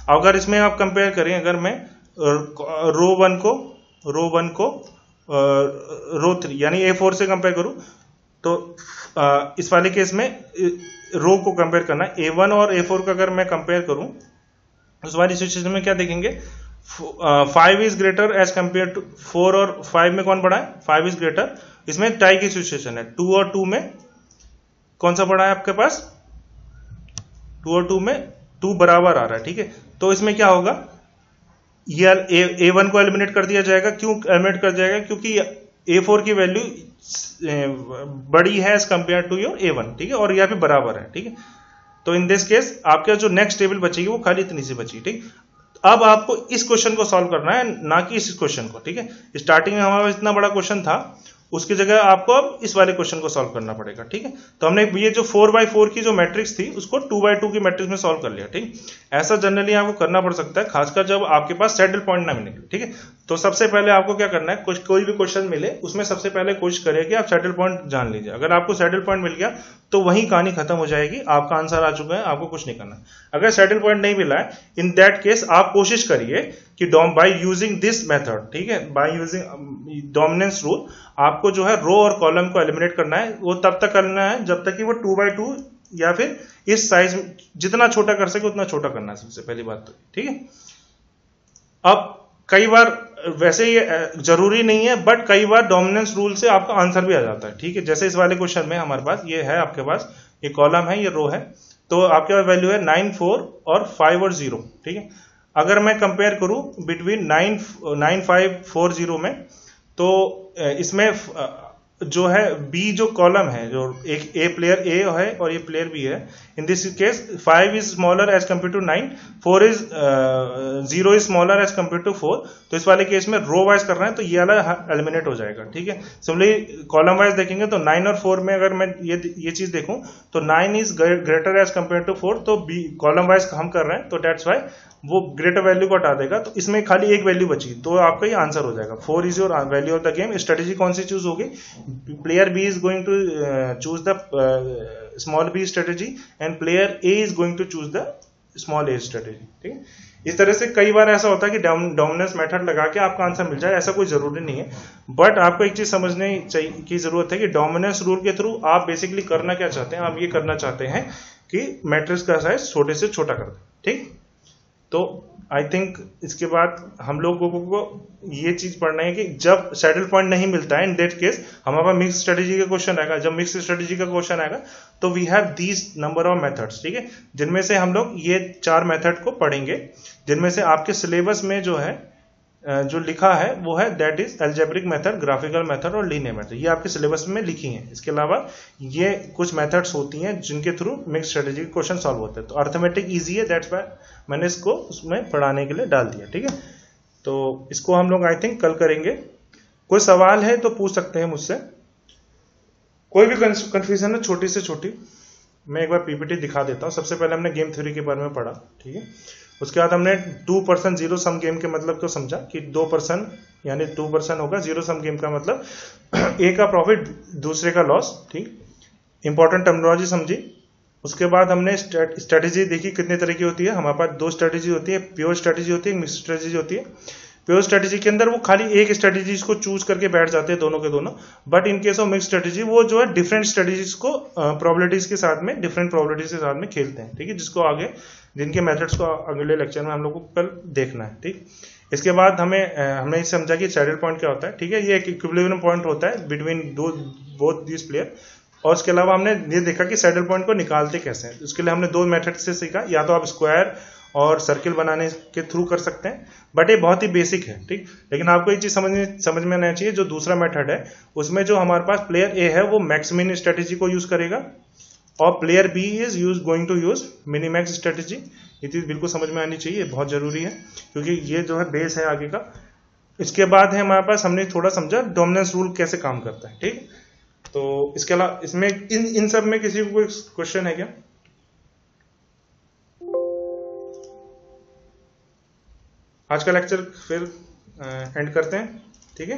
Speaker 1: अगर इसमें आप कंपेयर करें, अगर मैं रो 1 को रो 3 यानी A4 से कंपेयर करूं, तो इस वाले केस में रो को कंपेयर करना है, A1 और A4 का अगर मैं कंपेयर करूं, उस वाली सिचुएशन में क्या देखेंगे, 5 is greater as compare to 4, और 5 में कौन बड़ा है, 5 इज ग्रेटर। इसमें टाई की सिचुएशन है, 2 और 2 में कौन सा बड़ा है आपके पास, 2 और 2 में 2 बराबर आ रहा है, ठीक है। तो इसमें क्या होगा, ये A1 को एलिमिनेट कर दिया जाएगा। क्यों एलिमिनेट कर जाएगा, क्योंकि A4 की वैल्यू बड़ी है as compare to your A1, ठीक है, और यह भी बराबर है, ठीक है। तो इन दिस केस आपका जो नेक्स्ट टेबल बचेगी वो खाली इतनी सी बची, ठीक। अब आपको इस क्वेश्चन को सॉल्व करना है, ना कि इस क्वेश्चन को, ठीक है। स्टार्टिंग में हमारे पास इतना बड़ा क्वेश्चन था, उसकी जगह आपको अब इस वाले क्वेश्चन को सॉल्व करना पड़ेगा। ठीक है, तो हमने ये जो 4x4 की जो मैट्रिक्स थी उसको 2x2 की मैट्रिक्स में सॉल्व कर लिया। ठीक, ऐसा जनरली आपको करना पड़ सकता है, खासकर जब आपके पास सैडल पॉइंट ना मिले। ठीक है, तो सबसे पहले आपको क्या करना है, कोई भी क्वेश्चन मिले उसमें सबसे पहले कोशिश करिए कि आप सैडल पॉइंट जान लीजिए। अगर आपको सैडल पॉइंट मिल गया तो वही कहानी खत्म हो जाएगी, आपका आंसर आ चुका है, आपको कुछ नहीं करना। अगर सैडल पॉइंट नहीं मिला है, इन दैट केस आप कोशिश करिए कि बाय यूजिंग दिस मेथड, ठीक है, बाय यूजिंग डोमिनेंस रूल, आपको जो है रो और कॉलम को एलिमिनेट करना है। वो तब तक करना है जब तक कि वो 2x2 या फिर इस साइज जितना छोटा कर सके उतना छोटा करना है, सबसे पहली बात तो। ठीक है, अब कई बार वैसे ये जरूरी नहीं है, बट कई बार डोमिनेंस रूल से आपका आंसर भी आ जाता है। ठीक है, जैसे इस वाले क्वेश्चन में हमारे पास ये है, आपके पास ये कॉलम है, ये रो है, तो आपके पास वैल्यू है 9, 4 और 5 और 0। ठीक है, अगर मैं कंपेयर करूं बिटवीन 9, 5, 4, 0 में, तो इसमें जो है बी जो कॉलम है, जो एक ए प्लेयर ए है और ये प्लेयर बी है, in this case 5 is smaller as compare to 9, 4 is 0 is smaller as compare to 4। तो इस वाले केस में रो वाइज कर रहे हैं तो ये वाला एलिमिनेट हो जाएगा। ठीक है, सिमिलरली कॉलम वाइज देखेंगे तो 9 और 4 में अगर मैं ये चीज देखूं तो 9 is greater as compare to 4, तो बी कॉलम वाइज हम कर रहे हैं तो डेट्स वाई वो ग्रेटर वैल्यू को हटा देगा, तो इसमें खाली एक वैल्यू बची, तो आपका ये आंसर हो जाएगा। 4 is your value of the game. Strategy कौन सी चूज होगी, player B is going to choose the small B strategy and player A is going to choose the small A strategy. ठीक है, इस तरह से कई बार ऐसा होता है कि डोमिनेंस मेथड लगा के आपका आंसर मिल जाए, ऐसा कोई जरूरी नहीं है। बट आपको एक चीज समझने की जरूरत है कि डोमिनेंस रूल के थ्रू आप बेसिकली करना क्या चाहते हैं, आप ये करना चाहते हैं कि मैट्रिक्स का साइज छोटे से छोटा कर दें। ठीक, तो आई थिंक इसके बाद हम लोगों को ये चीज पढ़ना है कि जब सैडल पॉइंट नहीं मिलता है, इन दैट केस हमारे पास मिक्स स्ट्रेटेजी का क्वेश्चन आएगा। जब मिक्स स्ट्रेटेजी का क्वेश्चन आएगा तो we have these number of methods. ठीक है, जिनमें से हम लोग ये 4 मेथड को पढ़ेंगे, जिनमें से आपके सिलेबस में जो है जो लिखा है वो है that is algebraic method, graphical method और लीनियर मेथड। ये आपके सिलेबस में लिखी हैं। इसके अलावा ये कुछ मेथड्स होती हैं जिनके थ्रू मिक्स स्ट्रेटेजी के क्वेश्चन सॉल्व होते हैं। तो अर्थमेटिक इजी है, दैट्स व्हाई मैंने इसको उसमें पढ़ाने के लिए डाल दिया। ठीक है, तो इसको हम लोग आई थिंक कल करेंगे। कोई सवाल है तो पूछ सकते हैं मुझसे, कोई भी कंफ्यूजन है छोटी से छोटी। मैं एक बार पीपीटी दिखा देता हूं। सबसे पहले हमने गेम थ्योरी के बारे में पढ़ा। ठीक है, उसके बाद हमने 2% जीरो सम गेम के मतलब को समझा कि 2% यानी 2% होगा। जीरो सम गेम का मतलब ए का प्रॉफिट दूसरे का लॉस। ठीक, इंपॉर्टेंट टर्मिनोलॉजी समझी। उसके बाद हमने स्ट्रेटेजी देखी कितने तरह की होती है। हमारे पास 2 स्ट्रेटेजी होती है, प्योर स्ट्रेटेजी होती है, मिक्स स्ट्रेटेजी होती है। प्योर स्ट्रेटेजी के अंदर वो खाली एक स्ट्रेटेजी को चूज करके बैठ जाते हैं दोनों के दोनों। But in case of mix strategy वो जो है डिफरेंट स्ट्रेटेजीज को प्रोबेबिलिटीज के साथ में, डिफरेंट प्रोबेबिलिटीज के साथ में खेलते हैं। ठीक है, जिसको आगे जिनके मेथड्स को अगले लेक्चर में हम लोग को कल देखना है। ठीक, इसके बाद हमने समझा कि सैडल पॉइंट क्या होता है। ठीक है, ये एक इक्विलिब्रियम पॉइंट होता है बिटवीन बोथ दिस प्लेयर। और उसके अलावा हमने ये देखा कि सैडल पॉइंट को निकालते कैसे हैं। उसके लिए हमने 2 मेथड से सीखा, या तो आप स्क्वायर और सर्किल बनाने के थ्रू कर सकते हैं, बट ये बहुत ही बेसिक है। ठीक, लेकिन आपको एक चीज समझ में आना चाहिए, जो दूसरा मेथड है उसमें जो हमारे पास प्लेयर ए है वो मैक्समिन स्ट्रेटेजी को यूज करेगा और player B is going to use minimax strategy. ये चीज बिल्कुल समझ में आनी चाहिए, बहुत जरूरी है, क्योंकि ये जो है बेस है आगे का। इसके बाद है हमारे पास, हमने थोड़ा समझा डोमिनेंस रूल कैसे काम करता है। ठीक, तो इसके अलावा इसमें इन सब में किसी को कोई क्वेश्चन है क्या? आज का लेक्चर फिर एंड करते हैं। ठीक है।